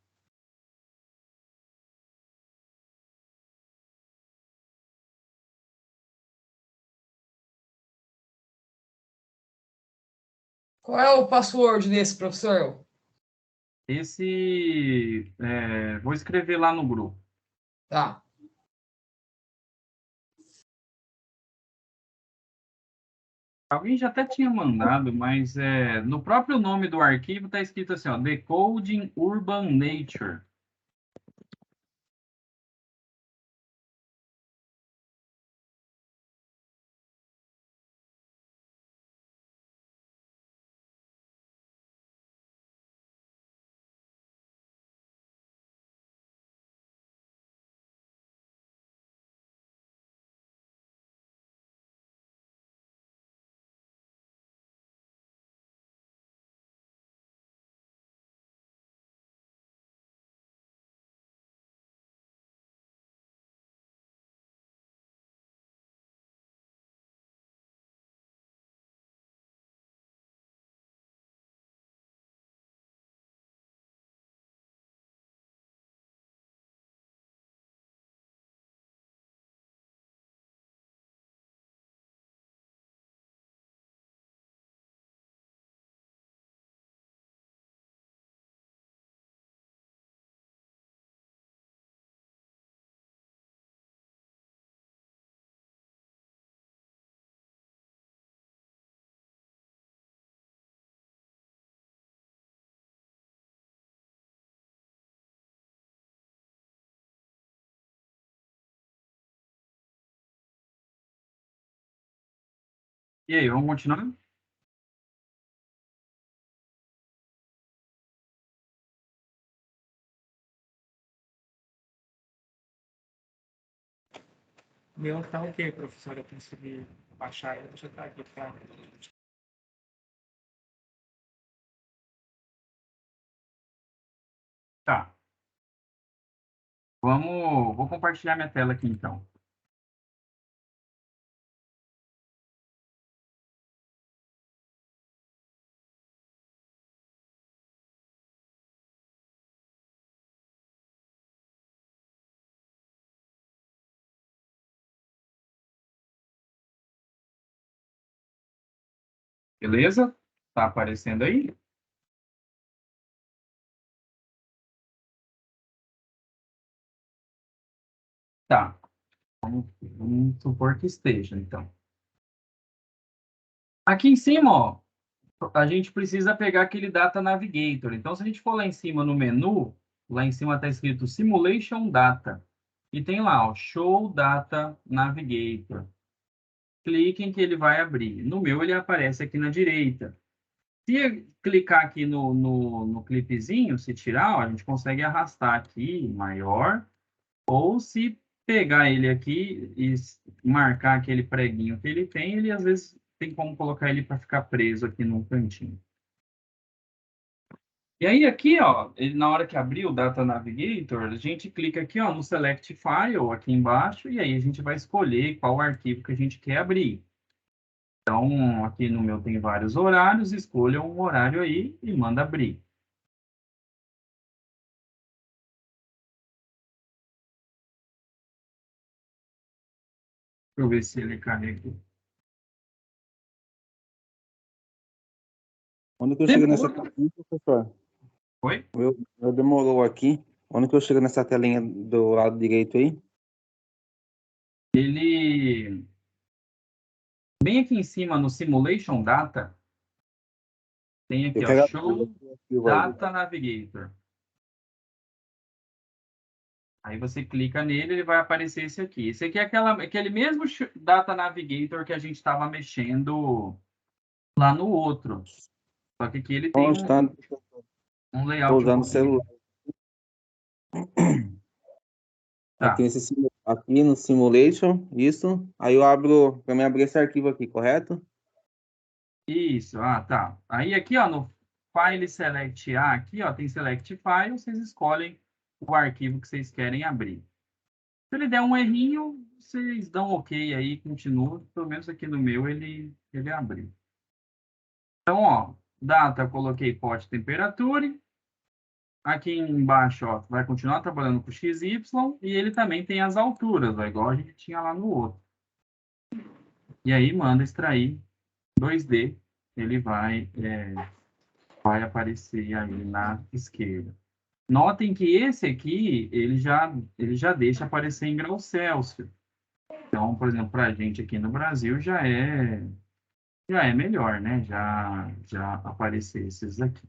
Speaker 2: Qual é o password desse, professor?
Speaker 1: Vou escrever lá no grupo.
Speaker 2: Tá.
Speaker 1: Alguém já até tinha mandado, mas no próprio nome do arquivo está escrito assim, ó, Decoding Urban Nature. E aí, vamos continuar?
Speaker 7: Meu tá ok, professor. Eu consegui baixar ele, já tá aqui pra...
Speaker 1: Tá. Vou compartilhar minha tela aqui, então. Beleza? Tá aparecendo aí? Tá. Vamos supor que esteja, então. Aqui em cima, ó, a gente precisa pegar aquele Data Navigator. Então, se a gente for lá em cima no menu, lá em cima está escrito Simulation Data. E tem lá, ó, Show Data Navigator. Clique em que ele vai abrir. No meu, ele aparece aqui na direita. Se clicar aqui no clipezinho, se tirar, ó, a gente consegue arrastar aqui maior. Ou se pegar ele aqui e marcar aquele preguinho que ele tem, ele às vezes tem como colocar ele para ficar preso aqui no cantinho. E aí aqui, ó, ele, na hora que abrir o Data Navigator, a gente clica aqui, ó, no Select File, aqui embaixo, e aí a gente vai escolher qual arquivo que a gente quer abrir. Então, aqui no meu tem vários horários, escolha um horário aí e manda abrir. Deixa eu ver se ele carrega.
Speaker 4: Onde que eu chego nessa
Speaker 1: Demora.
Speaker 4: telinha, professor?
Speaker 1: Oi?
Speaker 4: Eu demorou aqui. Onde que eu chego nessa telinha do lado direito aí?
Speaker 1: Ele... Bem aqui em cima, no Simulation Data, tem aqui,
Speaker 4: Eu
Speaker 1: ó,
Speaker 4: quero abrir
Speaker 1: Show
Speaker 4: esse arquivo aí.
Speaker 1: Data Navigator. Aí você clica nele, ele vai aparecer esse aqui. Esse aqui é aquele mesmo Data Navigator que a gente estava mexendo lá no outro. Só que aqui ele tem
Speaker 4: Constante,
Speaker 1: um
Speaker 4: estou
Speaker 1: layout um
Speaker 4: usando o
Speaker 1: pouquinho.
Speaker 4: celular.
Speaker 1: Tá.
Speaker 4: Aqui no Simulation, isso. Aí eu abro, para mim abrir esse arquivo aqui, correto?
Speaker 1: Isso, tá. Aí aqui, ó, no File Select A, aqui, ó, tem Select File, vocês escolhem o arquivo que vocês querem abrir. Se ele der um errinho, vocês dão OK aí, continua. Pelo menos aqui no meu ele abriu. Então, ó, data, eu coloquei pote temperatura. Aqui embaixo, ó, vai continuar trabalhando com XY e ele também tem as alturas, ó, igual a gente tinha lá no outro. E aí manda extrair 2D, ele vai aparecer aí na esquerda. Notem que esse aqui, ele já deixa aparecer em graus Celsius. Então, por exemplo, para a gente aqui no Brasil já é melhor, né? Já aparecer esses aqui.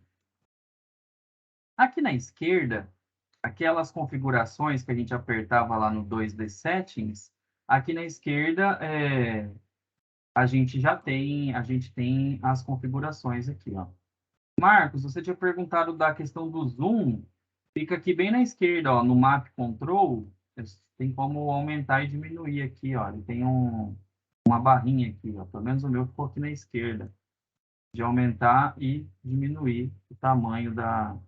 Speaker 1: Aqui na esquerda, aquelas configurações que a gente apertava lá no 2D Settings, aqui na esquerda a gente tem as configurações aqui, ó. Marcos, você tinha perguntado da questão do zoom, fica aqui bem na esquerda, ó, no Map Control, tem como aumentar e diminuir aqui, ó. Ele tem uma barrinha aqui, ó. Pelo menos o meu ficou aqui na esquerda, de aumentar e diminuir o tamanho da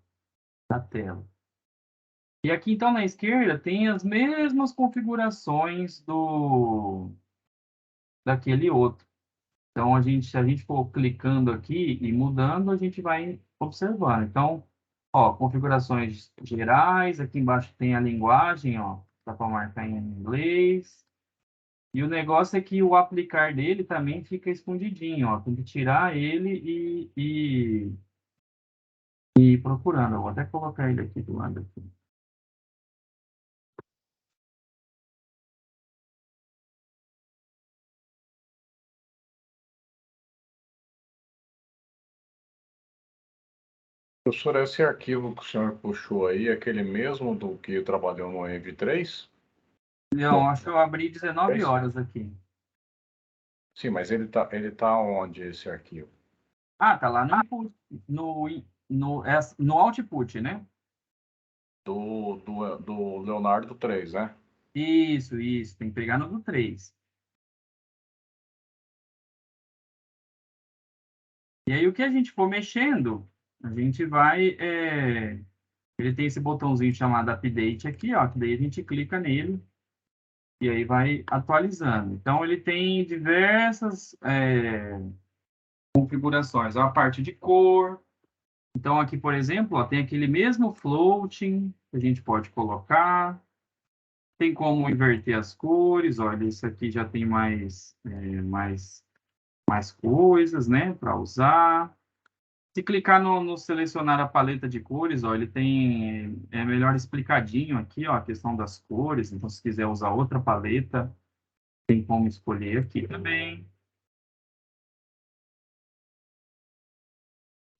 Speaker 1: tela. E aqui, então, na esquerda, tem as mesmas configurações daquele outro. Então, se a gente for clicando aqui e mudando, a gente vai observando. Então, ó, configurações gerais, aqui embaixo tem a linguagem, ó, dá para marcar em inglês. E o negócio é que o aplicar dele também fica escondidinho, ó. Tem que tirar ele e ir procurando. Eu vou até colocar ele aqui do lado aqui.
Speaker 5: Professor, esse arquivo que o senhor puxou aí é aquele mesmo do que trabalhou no ENV3?
Speaker 1: Não, acho que eu abri 19 horas aqui.
Speaker 5: Sim, mas ele tá onde esse arquivo?
Speaker 1: Ah, tá lá no input, no output, né?
Speaker 5: Do Leonardo 3, né?
Speaker 1: Isso, tem que pegar no do 3. E aí, o que a gente for mexendo, a gente vai... ele tem esse botãozinho chamado Update aqui, ó, que daí a gente clica nele e aí vai atualizando. Então, ele tem diversas configurações. Ó, a parte de cor. Então, aqui, por exemplo, ó, tem aquele mesmo floating que a gente pode colocar. Tem como inverter as cores. Olha, isso aqui já tem mais coisas, né, para usar. Se clicar no selecionar a paleta de cores, ó, ele tem melhor explicadinho aqui, ó, a questão das cores. Então, se quiser usar outra paleta, tem como escolher aqui também.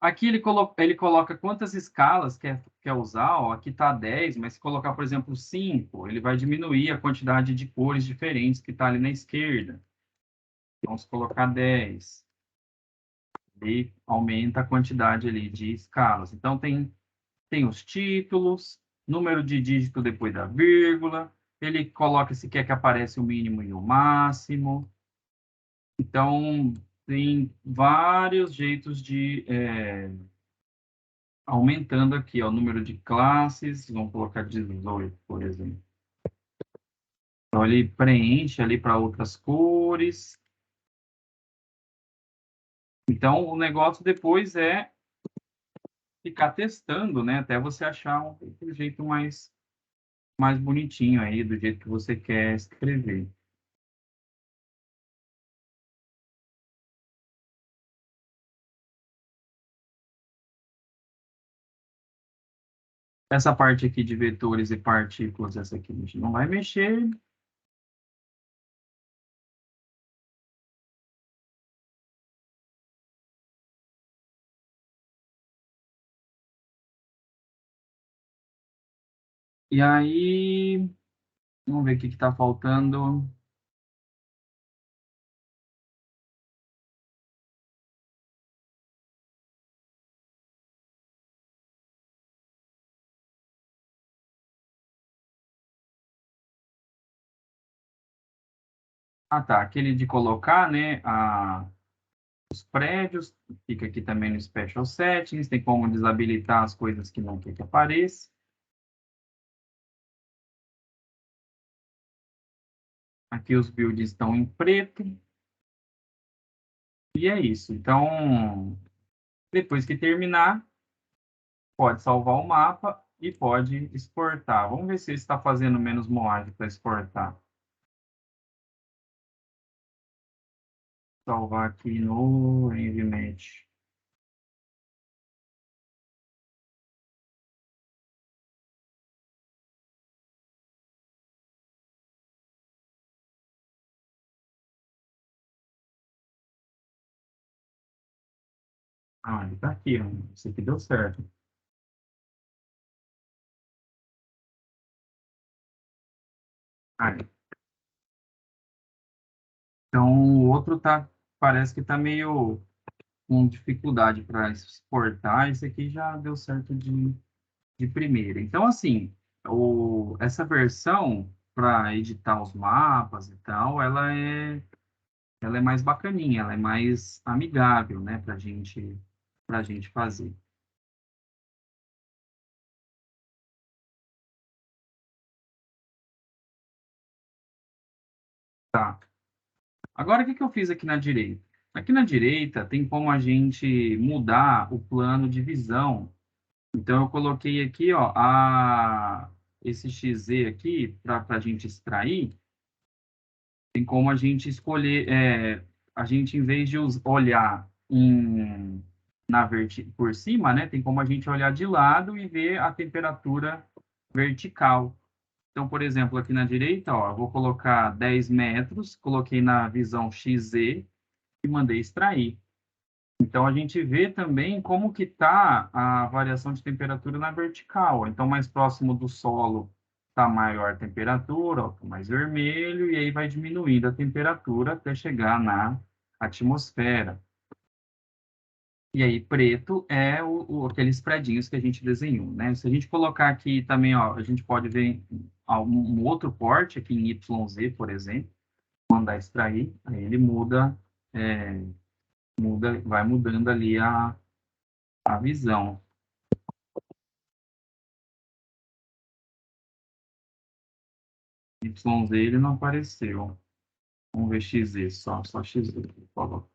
Speaker 1: Aqui ele coloca quantas escalas quer usar, ó, aqui está 10, mas se colocar, por exemplo, 5, ele vai diminuir a quantidade de cores diferentes que está ali na esquerda. Então, se colocar 10, ele aumenta a quantidade ali de escalas. Então, tem os títulos, número de dígito depois da vírgula, ele coloca se quer que apareça o mínimo e o máximo. Então, tem vários jeitos de aumentando aqui, ó, o número de classes, vamos colocar 18, por exemplo. Então, ele preenche ali para outras cores. Então, o negócio depois é ficar testando, né, até você achar um jeito mais bonitinho aí, do jeito que você quer escrever. Essa parte aqui de vetores e partículas, essa aqui a gente não vai mexer. E aí, vamos ver o que está faltando. Ah, tá. Aquele de colocar, né, os prédios, fica aqui também no Special Settings, tem como desabilitar as coisas que não quer que apareça. Aqui os builds estão em preto. E é isso. Então, depois que terminar, pode salvar o mapa e pode exportar. Vamos ver se ele está fazendo menos moagem para exportar. Salvar aqui no Envimatch. Ah, ele está aqui. Ó. Esse aqui deu certo. Aí. Então, o outro parece que está meio com dificuldade para exportar. Esse aqui já deu certo de primeira. Então, assim, essa versão para editar os mapas e tal, ela é mais bacaninha, ela é mais amigável, né, para gente fazer. Tá. Agora, o que eu fiz aqui na direita? Aqui na direita tem como a gente mudar o plano de visão. Então, eu coloquei aqui, ó, esse XZ aqui, para a gente extrair, tem como a gente escolher, a gente, em vez de olhar por cima, né, tem como a gente olhar de lado e ver a temperatura vertical. Então, por exemplo, aqui na direita, ó, eu vou colocar 10 metros, coloquei na visão XZ e mandei extrair. Então, a gente vê também como que está a variação de temperatura na vertical. Então, mais próximo do solo está maior a temperatura, ó, tá mais vermelho, e aí vai diminuindo a temperatura até chegar na atmosfera. E aí, preto é aqueles predinhos que a gente desenhou, né? Se a gente colocar aqui também, ó, a gente pode ver um outro corte aqui em YZ, por exemplo, mandar extrair, aí ele vai mudando ali a visão. YZ ele não apareceu. Vamos ver XZ, só XZ, por favor.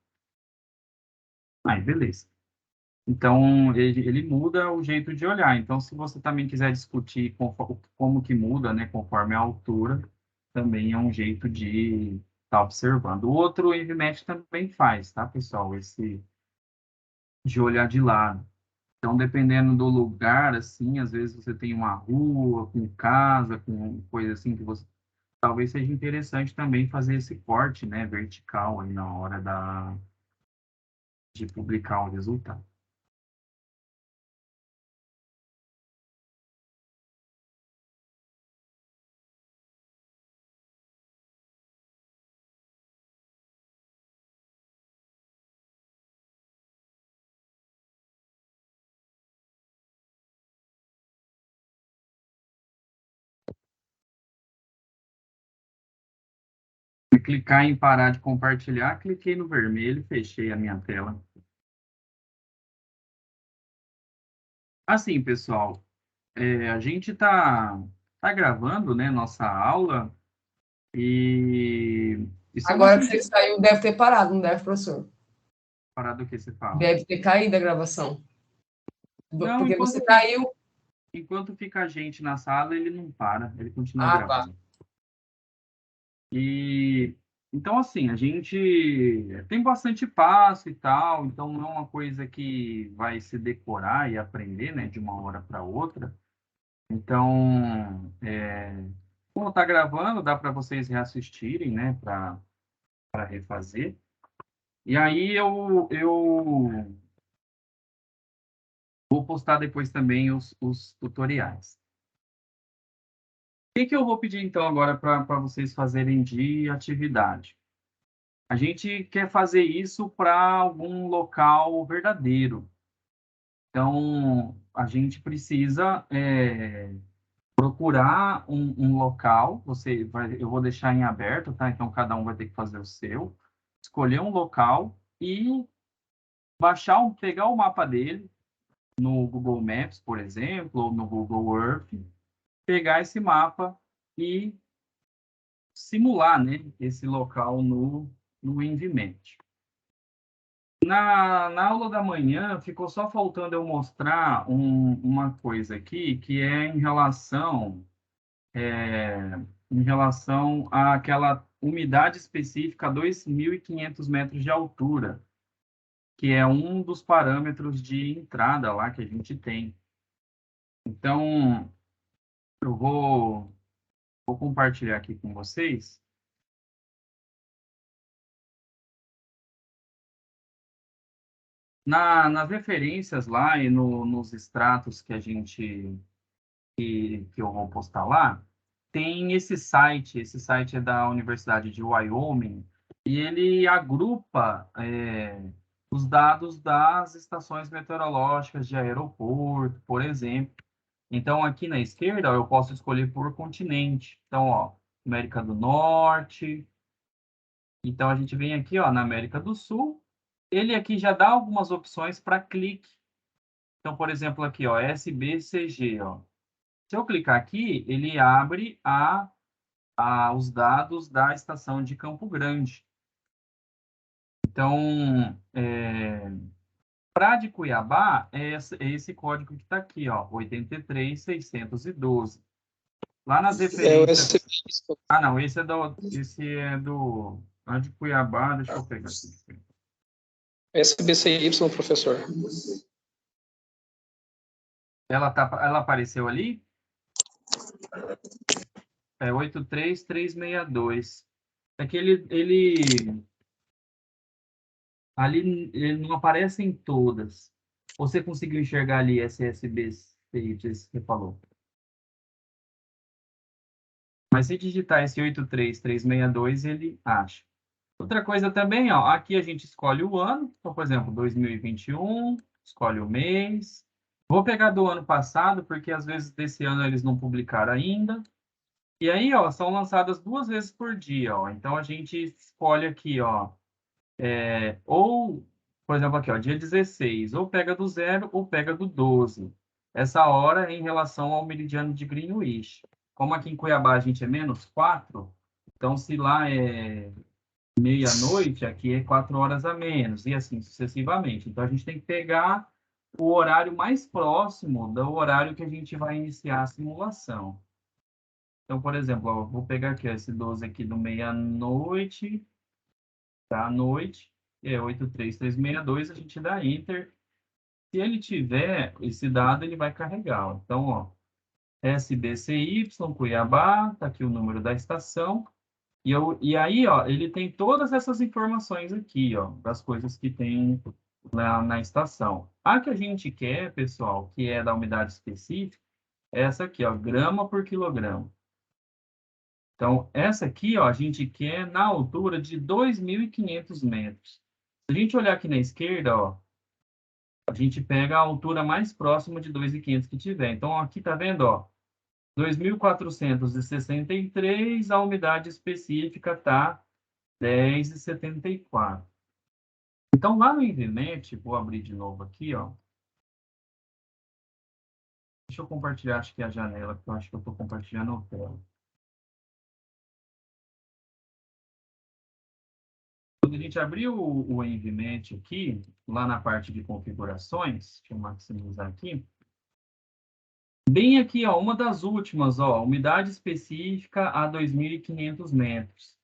Speaker 1: Aí, beleza. Então, ele muda o jeito de olhar. Então, se você também quiser discutir como que muda, né, conforme a altura, também é um jeito de estar observando. O outro EnViMAT também faz, tá, pessoal? Esse de olhar de lado. Então, dependendo do lugar, assim, às vezes você tem uma rua com casa, com coisa assim que você... Talvez seja interessante também fazer esse corte, né, vertical aí na hora de publicar o resultado. Clicar em parar de compartilhar, cliquei no vermelho, fechei a minha tela. Assim, pessoal, a gente tá gravando, né, nossa aula e isso é
Speaker 2: Agora que
Speaker 1: bastante
Speaker 2: você saiu, deve ter parado, não deve, professor?
Speaker 1: parado do que você fala.
Speaker 2: Deve ter caído a gravação.
Speaker 1: Não,
Speaker 2: Porque você caiu.
Speaker 1: enquanto fica a gente na sala, ele não para, ele continua
Speaker 2: Ah, tá.
Speaker 1: gravando. E então, assim, a gente tem bastante passo e tal, então não é uma coisa que vai se decorar e aprender, né, de uma hora para outra. Então, como está gravando, dá para vocês reassistirem, né, para refazer. E aí eu vou postar depois também os tutoriais. O que eu vou pedir, então, agora para vocês fazerem de atividade? A gente quer fazer isso para algum local verdadeiro. Então, a gente precisa procurar um local. Eu vou deixar em aberto, tá? Então, cada um vai ter que fazer o seu. Escolher um local e pegar o mapa dele no Google Maps, por exemplo, ou no Google Earth, pegar esse mapa e simular, né, esse local no EnViMAT. Na aula da manhã, ficou só faltando eu mostrar uma coisa aqui, que é em relação àquela umidade específica a 2.500 metros de altura, que é um dos parâmetros de entrada lá que a gente tem. Então, eu vou compartilhar aqui com vocês. Nas referências lá e nos extratos que eu vou postar lá, tem esse site é da Universidade de Wyoming, e ele agrupa os dados das estações meteorológicas de aeroporto, por exemplo. Então, aqui na esquerda, eu posso escolher por continente. Então, ó, América do Norte. Então, a gente vem aqui, ó, na América do Sul. Ele aqui já dá algumas opções para clique. Então, por exemplo, aqui, ó, SBCG, ó. Se eu clicar aqui, ele abre os dados da estação de Campo Grande. Então, para de Cuiabá, é esse código que está aqui, ó, 83.612. Lá nas referências... Ah, não, esse é do... Lá de Cuiabá, deixa eu pegar aqui.
Speaker 8: SBCY, professor.
Speaker 1: Ela apareceu ali? É 83362. É que ali ele não aparece em todas. Você conseguiu enxergar ali SSB que você falou? Mas se digitar esse 83362, ele acha. Outra coisa também, ó, aqui a gente escolhe o ano. Então, por exemplo, 2021, escolhe o mês. Vou pegar do ano passado, porque às vezes desse ano eles não publicaram ainda. E aí, ó, são lançadas 2 vezes por dia, ó. Então a gente escolhe aqui, ó, ou, por exemplo, aqui, ó, dia 16, ou pega do 0 ou pega do 12. Essa hora é em relação ao meridiano de Greenwich. Como aqui em Cuiabá a gente é -4, então se lá é meia-noite, aqui é 4 horas a menos, e assim sucessivamente. Então a gente tem que pegar o horário mais próximo do horário que a gente vai iniciar a simulação. Então, por exemplo, ó, vou pegar aqui ó, esse 12 aqui do meia-noite, da noite, é 83362, a gente dá Enter. Se ele tiver esse dado, ele vai carregar. Ó. Então, ó, SBCY, Cuiabá, tá aqui o número da estação. E aí, ó, ele tem todas essas informações aqui, ó, das coisas que tem na estação. A que a gente quer, pessoal, que é da umidade específica, é essa aqui, ó, grama por quilograma. Então, essa aqui, ó, a gente quer na altura de 2.500 metros. Se a gente olhar aqui na esquerda, ó, a gente pega a altura mais próxima de 2.500 que tiver. Então, aqui tá vendo, ó, 2.463, a umidade específica tá 10,74. Então, lá no Invimet, vou abrir de novo aqui, ó. Deixa eu compartilhar, acho que é a janela, porque eu acho que eu estou compartilhando a tela. Quando a gente abrir o Envimet aqui, lá na parte de configurações, deixa eu maximizar aqui. Bem aqui, ó, uma das últimas, ó, umidade específica a 2.500 metros.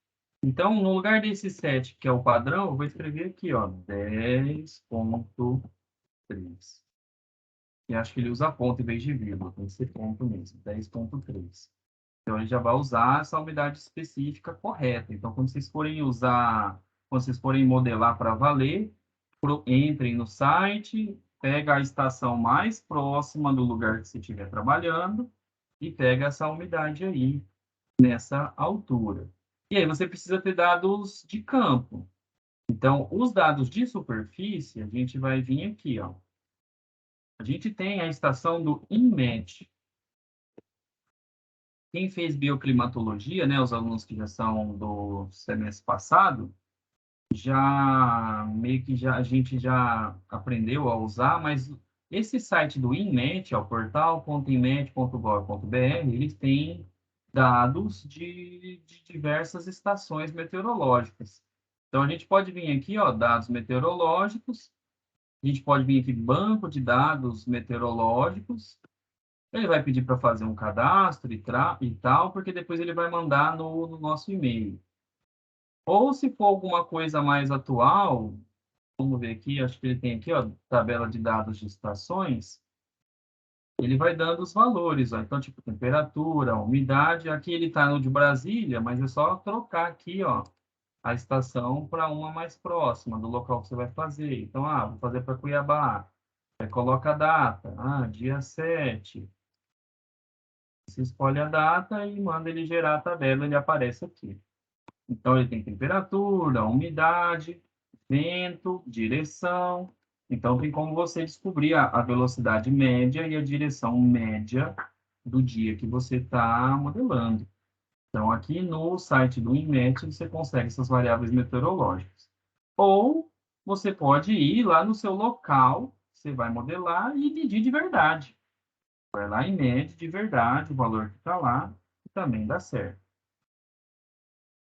Speaker 1: Então, no lugar desse 7, que é o padrão, eu vou escrever aqui, ó, 10.3. E acho que ele usa ponto em vez de vírgula, tem que ser ponto mesmo, 10.3. Então, ele já vai usar essa umidade específica correta. Então, quando vocês forem modelar para valer, entrem no site, pega a estação mais próxima do lugar que você estiver trabalhando e pega essa umidade aí, nessa altura. E aí, você precisa ter dados de campo. Então, os dados de superfície, a gente vai vir aqui, ó. A gente tem a estação do INMET. Quem fez bioclimatologia, né, os alunos que já são do semestre passado, a gente já aprendeu a usar, mas esse site do INMET, o portal.inmet.gov.br, eles têm dados de diversas estações meteorológicas. Então, a gente pode vir aqui, ó, dados meteorológicos, a gente pode vir aqui, banco de dados meteorológicos. Ele vai pedir para fazer um cadastro e tal, porque depois ele vai mandar no nosso e-mail. Ou se for alguma coisa mais atual, vamos ver aqui, acho que ele tem aqui, ó, tabela de dados de estações, ele vai dando os valores, ó. Então, tipo, temperatura, umidade, aqui ele está no de Brasília, mas é só trocar aqui, ó, a estação para uma mais próxima do local que você vai fazer. Então, vou fazer para Cuiabá. Aí coloca a data, dia 7. Você escolhe a data e manda ele gerar a tabela, ele aparece aqui. Então, ele tem temperatura, umidade, vento, direção. Então, tem como você descobrir a velocidade média e a direção média do dia que você está modelando. Então, aqui no site do INMET, você consegue essas variáveis meteorológicas. Ou você pode ir lá no seu local, você vai modelar e medir de verdade. Vai lá e mede de verdade o valor que está lá, e também dá certo.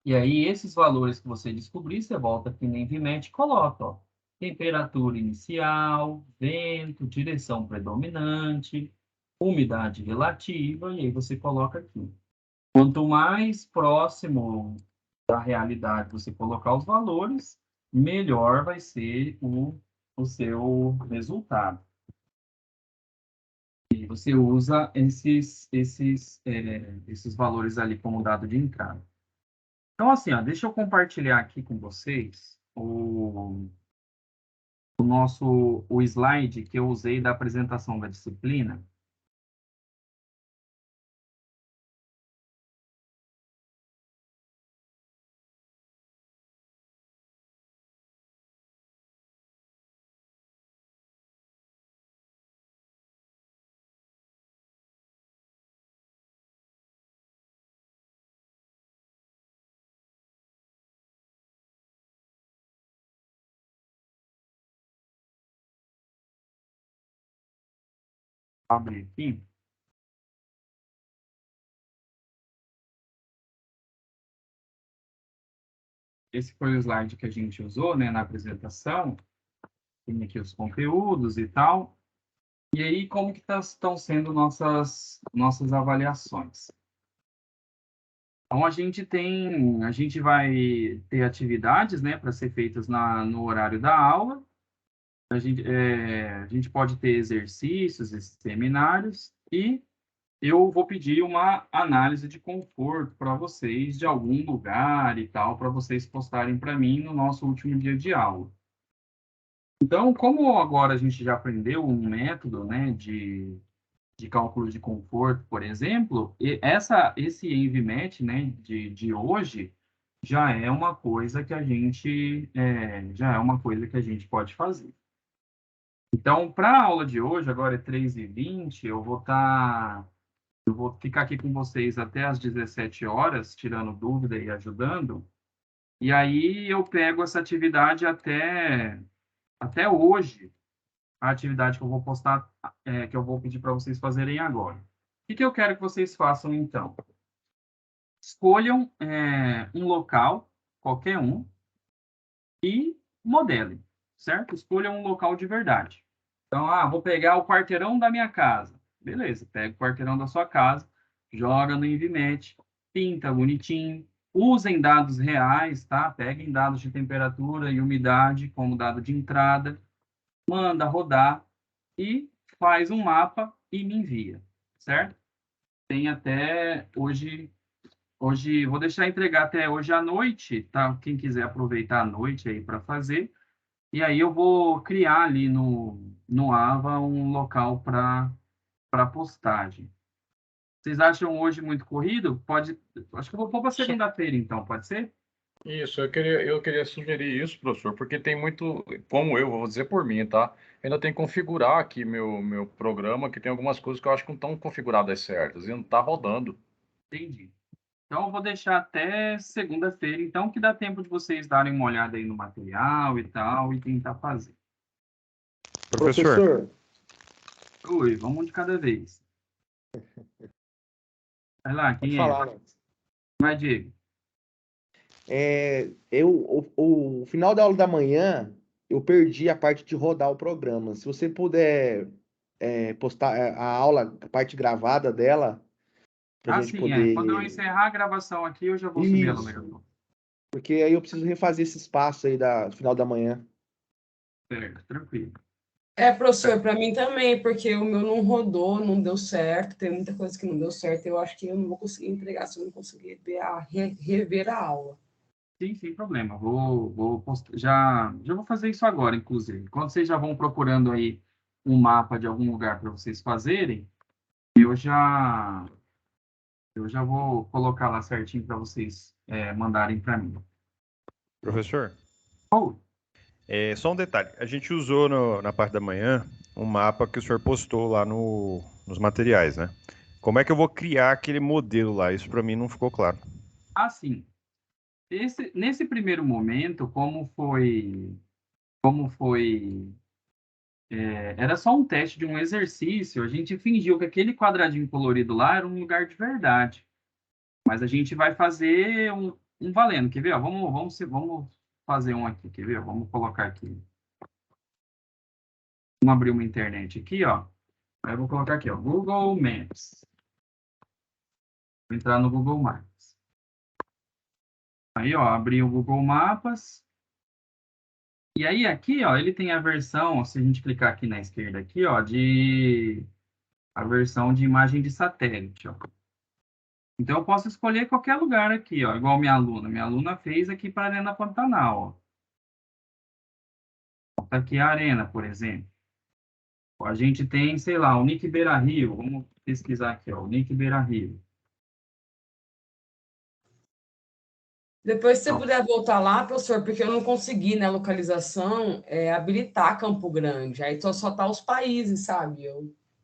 Speaker 1: E aí, esses valores que você descobrir, você volta aqui no Envimet e coloca, ó, temperatura inicial, vento, direção predominante, umidade relativa, e aí você coloca aqui. Quanto mais próximo da realidade você colocar os valores, melhor vai ser o seu resultado. E você usa esses valores ali como dado de entrada. Então, assim, ó, deixa eu compartilhar aqui com vocês o slide que eu usei da apresentação da disciplina. abrir aqui. Esse foi o slide que a gente usou, né, na apresentação. Tem aqui os conteúdos e tal. E aí, como que estão sendo nossas avaliações? Então, a gente vai ter atividades, né, para ser feitas no horário da aula. A gente pode ter exercícios e seminários, e eu vou pedir uma análise de conforto para vocês de algum lugar e tal, para vocês postarem para mim no nosso último dia de aula. Então, como agora a gente já aprendeu um método, né, de cálculo de conforto, por exemplo, esse EnVMAT, né, de hoje já é uma coisa que a gente pode fazer. Então, para a aula de hoje, agora é 3h20, eu vou ficar aqui com vocês até às 17 horas, tirando dúvida e ajudando. E aí eu pego essa atividade até hoje, a atividade que eu vou postar, que eu vou pedir para vocês fazerem agora. O que eu quero que vocês façam, então? Escolham um local, qualquer um, e modelem, certo? Escolham um local de verdade. Então, vou pegar o quarteirão da minha casa. Beleza, pega o quarteirão da sua casa, joga no EnVMAT, pinta bonitinho, usem dados reais, tá? Peguem dados de temperatura e umidade como dado de entrada, manda rodar e faz um mapa e me envia, certo? Tem até hoje, vou deixar entregar até hoje à noite, tá? Quem quiser aproveitar a noite aí para fazer. E aí eu vou criar ali no Ava um local para postagem. Vocês acham hoje muito corrido? Acho que eu vou pôr para segunda-feira, então, pode ser?
Speaker 5: Isso, eu queria sugerir isso, professor, porque tem muito, como eu vou dizer por mim, tá? Ainda tem que configurar aqui meu programa, que tem algumas coisas que eu acho que não estão configuradas certas e não está rodando.
Speaker 1: Entendi. Então, eu vou deixar até segunda-feira, então, que dá tempo de vocês darem uma olhada aí no material e tal, e tentar fazer.
Speaker 6: Professor.
Speaker 1: Oi, vamos um de cada vez. Vai lá, quem é?
Speaker 9: Falar, né?
Speaker 1: Vai, Diego.
Speaker 9: O final da aula da manhã, eu perdi a parte de rodar o programa. Se você puder postar a aula, a parte gravada dela, pra gente
Speaker 1: Sim,
Speaker 9: poder...
Speaker 1: Quando eu encerrar a gravação aqui, eu já vou subir ela no YouTube.
Speaker 9: Porque aí eu preciso refazer esse espaço aí do final da manhã.
Speaker 1: Certo, tranquilo.
Speaker 2: Professor, para mim também, porque o meu não rodou, não deu certo, tem muita coisa que não deu certo, eu acho que eu não vou conseguir entregar se eu não conseguir rever a aula.
Speaker 1: Sim, sem problema. Vou postar, já vou fazer isso agora, inclusive. Quando vocês já vão procurando aí um mapa de algum lugar para vocês fazerem, eu já vou colocar lá certinho para vocês mandarem para mim.
Speaker 6: Professor?
Speaker 1: Oh.
Speaker 6: Só um detalhe. A gente usou na parte da manhã um mapa que o senhor postou lá nos materiais, né? Como é que eu vou criar aquele modelo lá? Isso para mim não ficou claro.
Speaker 1: Sim. Nesse primeiro momento, como foi era só um teste de um exercício, a gente fingiu que aquele quadradinho colorido lá era um lugar de verdade. Mas a gente vai fazer um valendo, quer ver? Ó, vamos fazer um aqui, quer ver? Vamos colocar aqui. Vamos abrir uma internet aqui, ó. Aí eu vou colocar aqui, ó, Google Maps. Vou entrar no Google Maps. Aí, ó, abri o Google Mapas. E aí, aqui, ó, ele tem a versão, se a gente clicar aqui na esquerda, aqui, ó, a versão de imagem de satélite, ó. Então, eu posso escolher qualquer lugar aqui, ó, igual minha aluna. Minha aluna fez aqui para a Arena Pantanal, ó. Tá aqui a Arena, por exemplo. A gente tem, sei lá, o Nick Beira-Rio. Vamos pesquisar aqui, ó, o Nick Beira-Rio.
Speaker 2: Depois, se você puder voltar lá, professor, porque eu não consegui, na localização, habilitar Campo Grande. Aí só tá os países, sabe?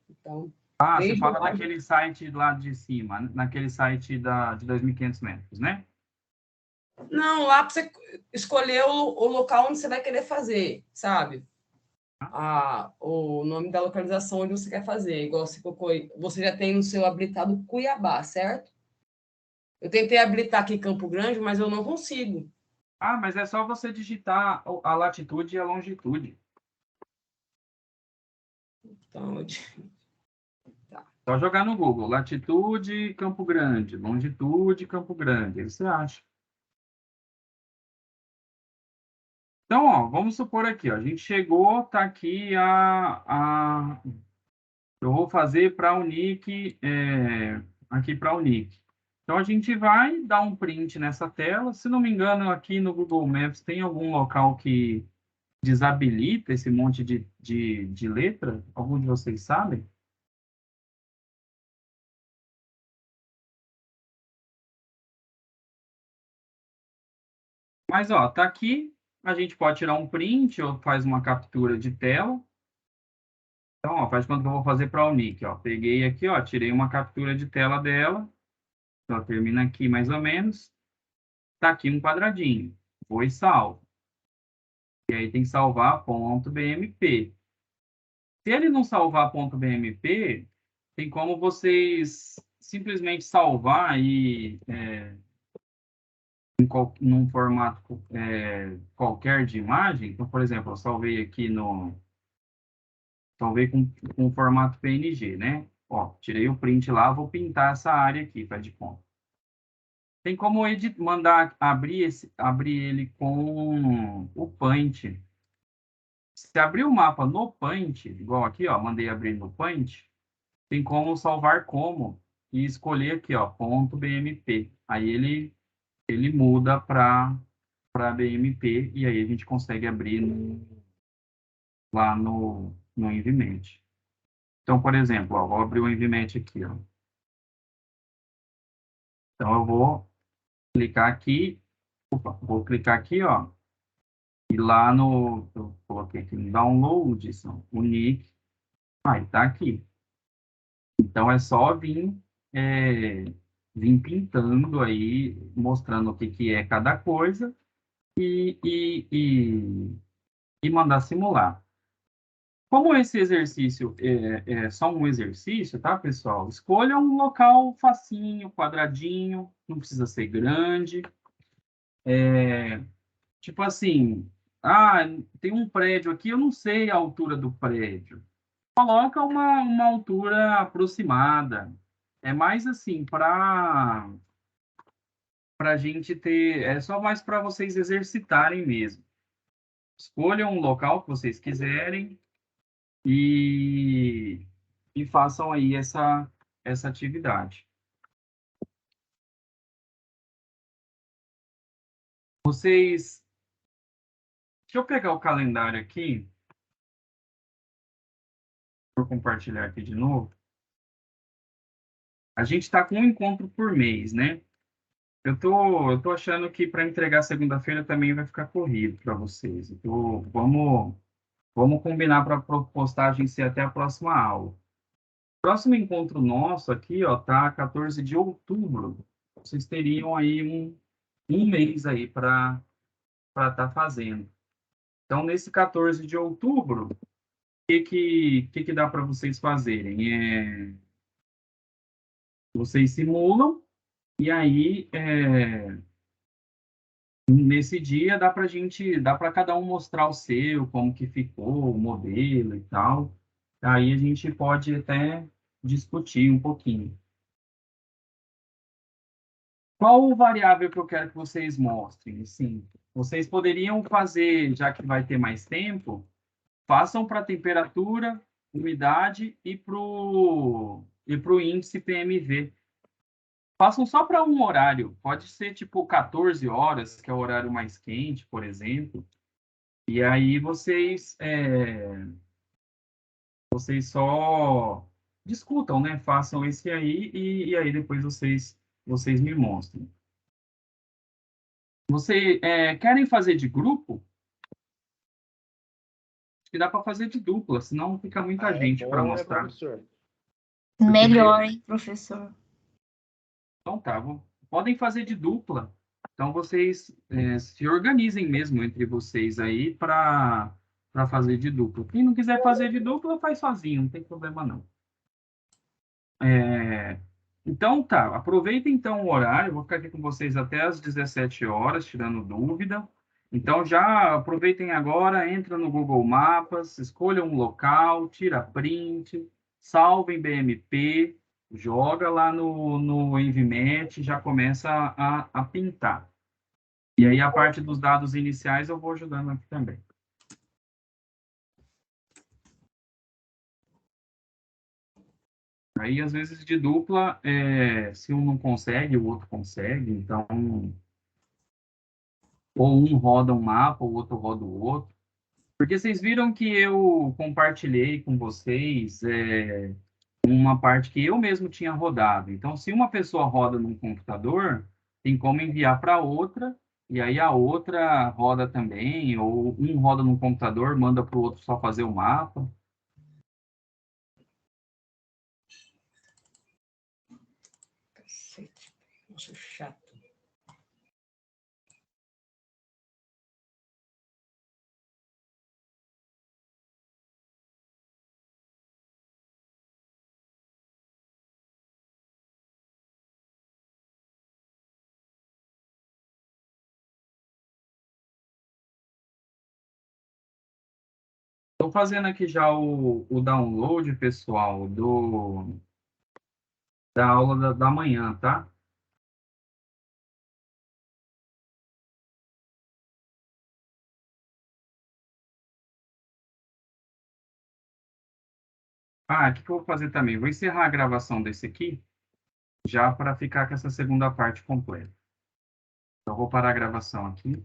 Speaker 2: Então,
Speaker 1: você fala naquele site lá de cima, naquele site de 2.500 metros, né?
Speaker 2: Não, lá para você escolher o local onde você vai querer fazer, sabe? o nome da localização onde você quer fazer. Igual você colocou, você já tem no seu habilitado Cuiabá, certo? Eu tentei habilitar aqui Campo Grande, mas eu não consigo.
Speaker 1: Ah, mas é só você digitar a latitude e a longitude.
Speaker 2: Então,
Speaker 1: Só jogar no Google, latitude Campo Grande, longitude Campo Grande, aí você acha. Então, ó, vamos supor aqui, ó, a gente chegou, tá aqui eu vou fazer para a Unic, aqui para a Unic. Então, a gente vai dar um print nessa tela. Se não me engano, aqui no Google Maps tem algum local que desabilita esse monte de letra? Algum de vocês sabem? Mas, ó, tá aqui. A gente pode tirar um print ou faz uma captura de tela. Então, ó, faz quanto que eu vou fazer para a Unic, ó. Peguei aqui, ó, tirei uma captura de tela dela. Então, termina aqui mais ou menos. Tá aqui um quadradinho. Foi salvo. E aí tem que salvar .bmp. Se ele não salvar .bmp, tem como vocês simplesmente salvar aí num formato qualquer de imagem. Então, por exemplo, eu salvei aqui salvei com formato PNG, né? Ó, tirei o print lá, vou pintar essa área aqui, faz de conta. Tem como mandar abrir ele com o Paint. Se abrir o mapa no Paint, igual aqui, ó, mandei abrir no Paint, tem como salvar como e escolher aqui, ó, .bmp. Aí ele muda para BMP e aí a gente consegue abrir lá no Envimente. Então, por exemplo, ó, vou abrir o Envimente aqui, ó. Então, eu vou clicar aqui, vou clicar aqui, ó, e lá eu coloquei aqui no Downloads, Unic, aí tá aqui. Então, é só vir pintando aí, mostrando o que é cada coisa e mandar simular. Como esse exercício é só um exercício, tá, pessoal? Escolha um local facinho, quadradinho, não precisa ser grande. Tipo assim, tem um prédio aqui, eu não sei a altura do prédio. Coloca uma altura aproximada. É mais assim, para a gente ter, é só mais para vocês exercitarem mesmo. Escolham um local que vocês quiserem e façam aí essa atividade. Vocês, deixa eu pegar o calendário aqui, vou compartilhar aqui de novo. A gente está com um encontro por mês, né? Eu tô achando que para entregar segunda-feira também vai ficar corrido para vocês. Então, vamos combinar para a postagem ser até a próxima aula. Próximo encontro nosso aqui, ó, tá 14 de outubro. Vocês teriam aí um mês aí para estar fazendo. Então, nesse 14 de outubro, o que dá para vocês fazerem? Vocês simulam e aí nesse dia dá para cada um mostrar o seu, como que ficou, o modelo e tal. Aí a gente pode até discutir um pouquinho. Qual variável que eu quero que vocês mostrem? Sim, vocês poderiam fazer, já que vai ter mais tempo, façam para temperatura, umidade e para o índice PMV. Façam só para um horário. Pode ser tipo 14 horas, que é o horário mais quente, por exemplo. E aí vocês só discutam, né? Façam esse aí e aí depois vocês me mostrem. Querem fazer de grupo? Acho que dá para fazer de dupla, senão fica muita gente para mostrar.
Speaker 9: Professor?
Speaker 3: Melhor, hein, professor?
Speaker 1: Então tá, podem fazer de dupla. Então vocês se organizem mesmo entre vocês aí para para fazer de dupla. Quem não quiser fazer de dupla, faz sozinho, não tem problema não. Então, tá, aproveita então o horário, eu vou ficar aqui com vocês até às 17 horas, tirando dúvida. Então, já aproveitem agora, entra no Google Maps, escolha um local, tira print, salva em BMP, joga lá no EnviMat, já começa a pintar. E aí, a parte dos dados iniciais, eu vou ajudando aqui também. Aí, às vezes, de dupla, se um não consegue, o outro consegue. Então, ou um roda um mapa, o outro roda o outro. Porque vocês viram que eu compartilhei com vocês uma parte que eu mesmo tinha rodado. Então, se uma pessoa roda num computador, tem como enviar para outra, e aí a outra roda também, ou um roda num computador, manda para o outro só fazer o mapa.
Speaker 2: Cacete, nossa, chato.
Speaker 1: Estou fazendo aqui já o download, pessoal, da aula da manhã, tá? O que eu vou fazer também? Vou encerrar a gravação desse aqui, já para ficar com essa segunda parte completa. Então, vou parar a gravação aqui.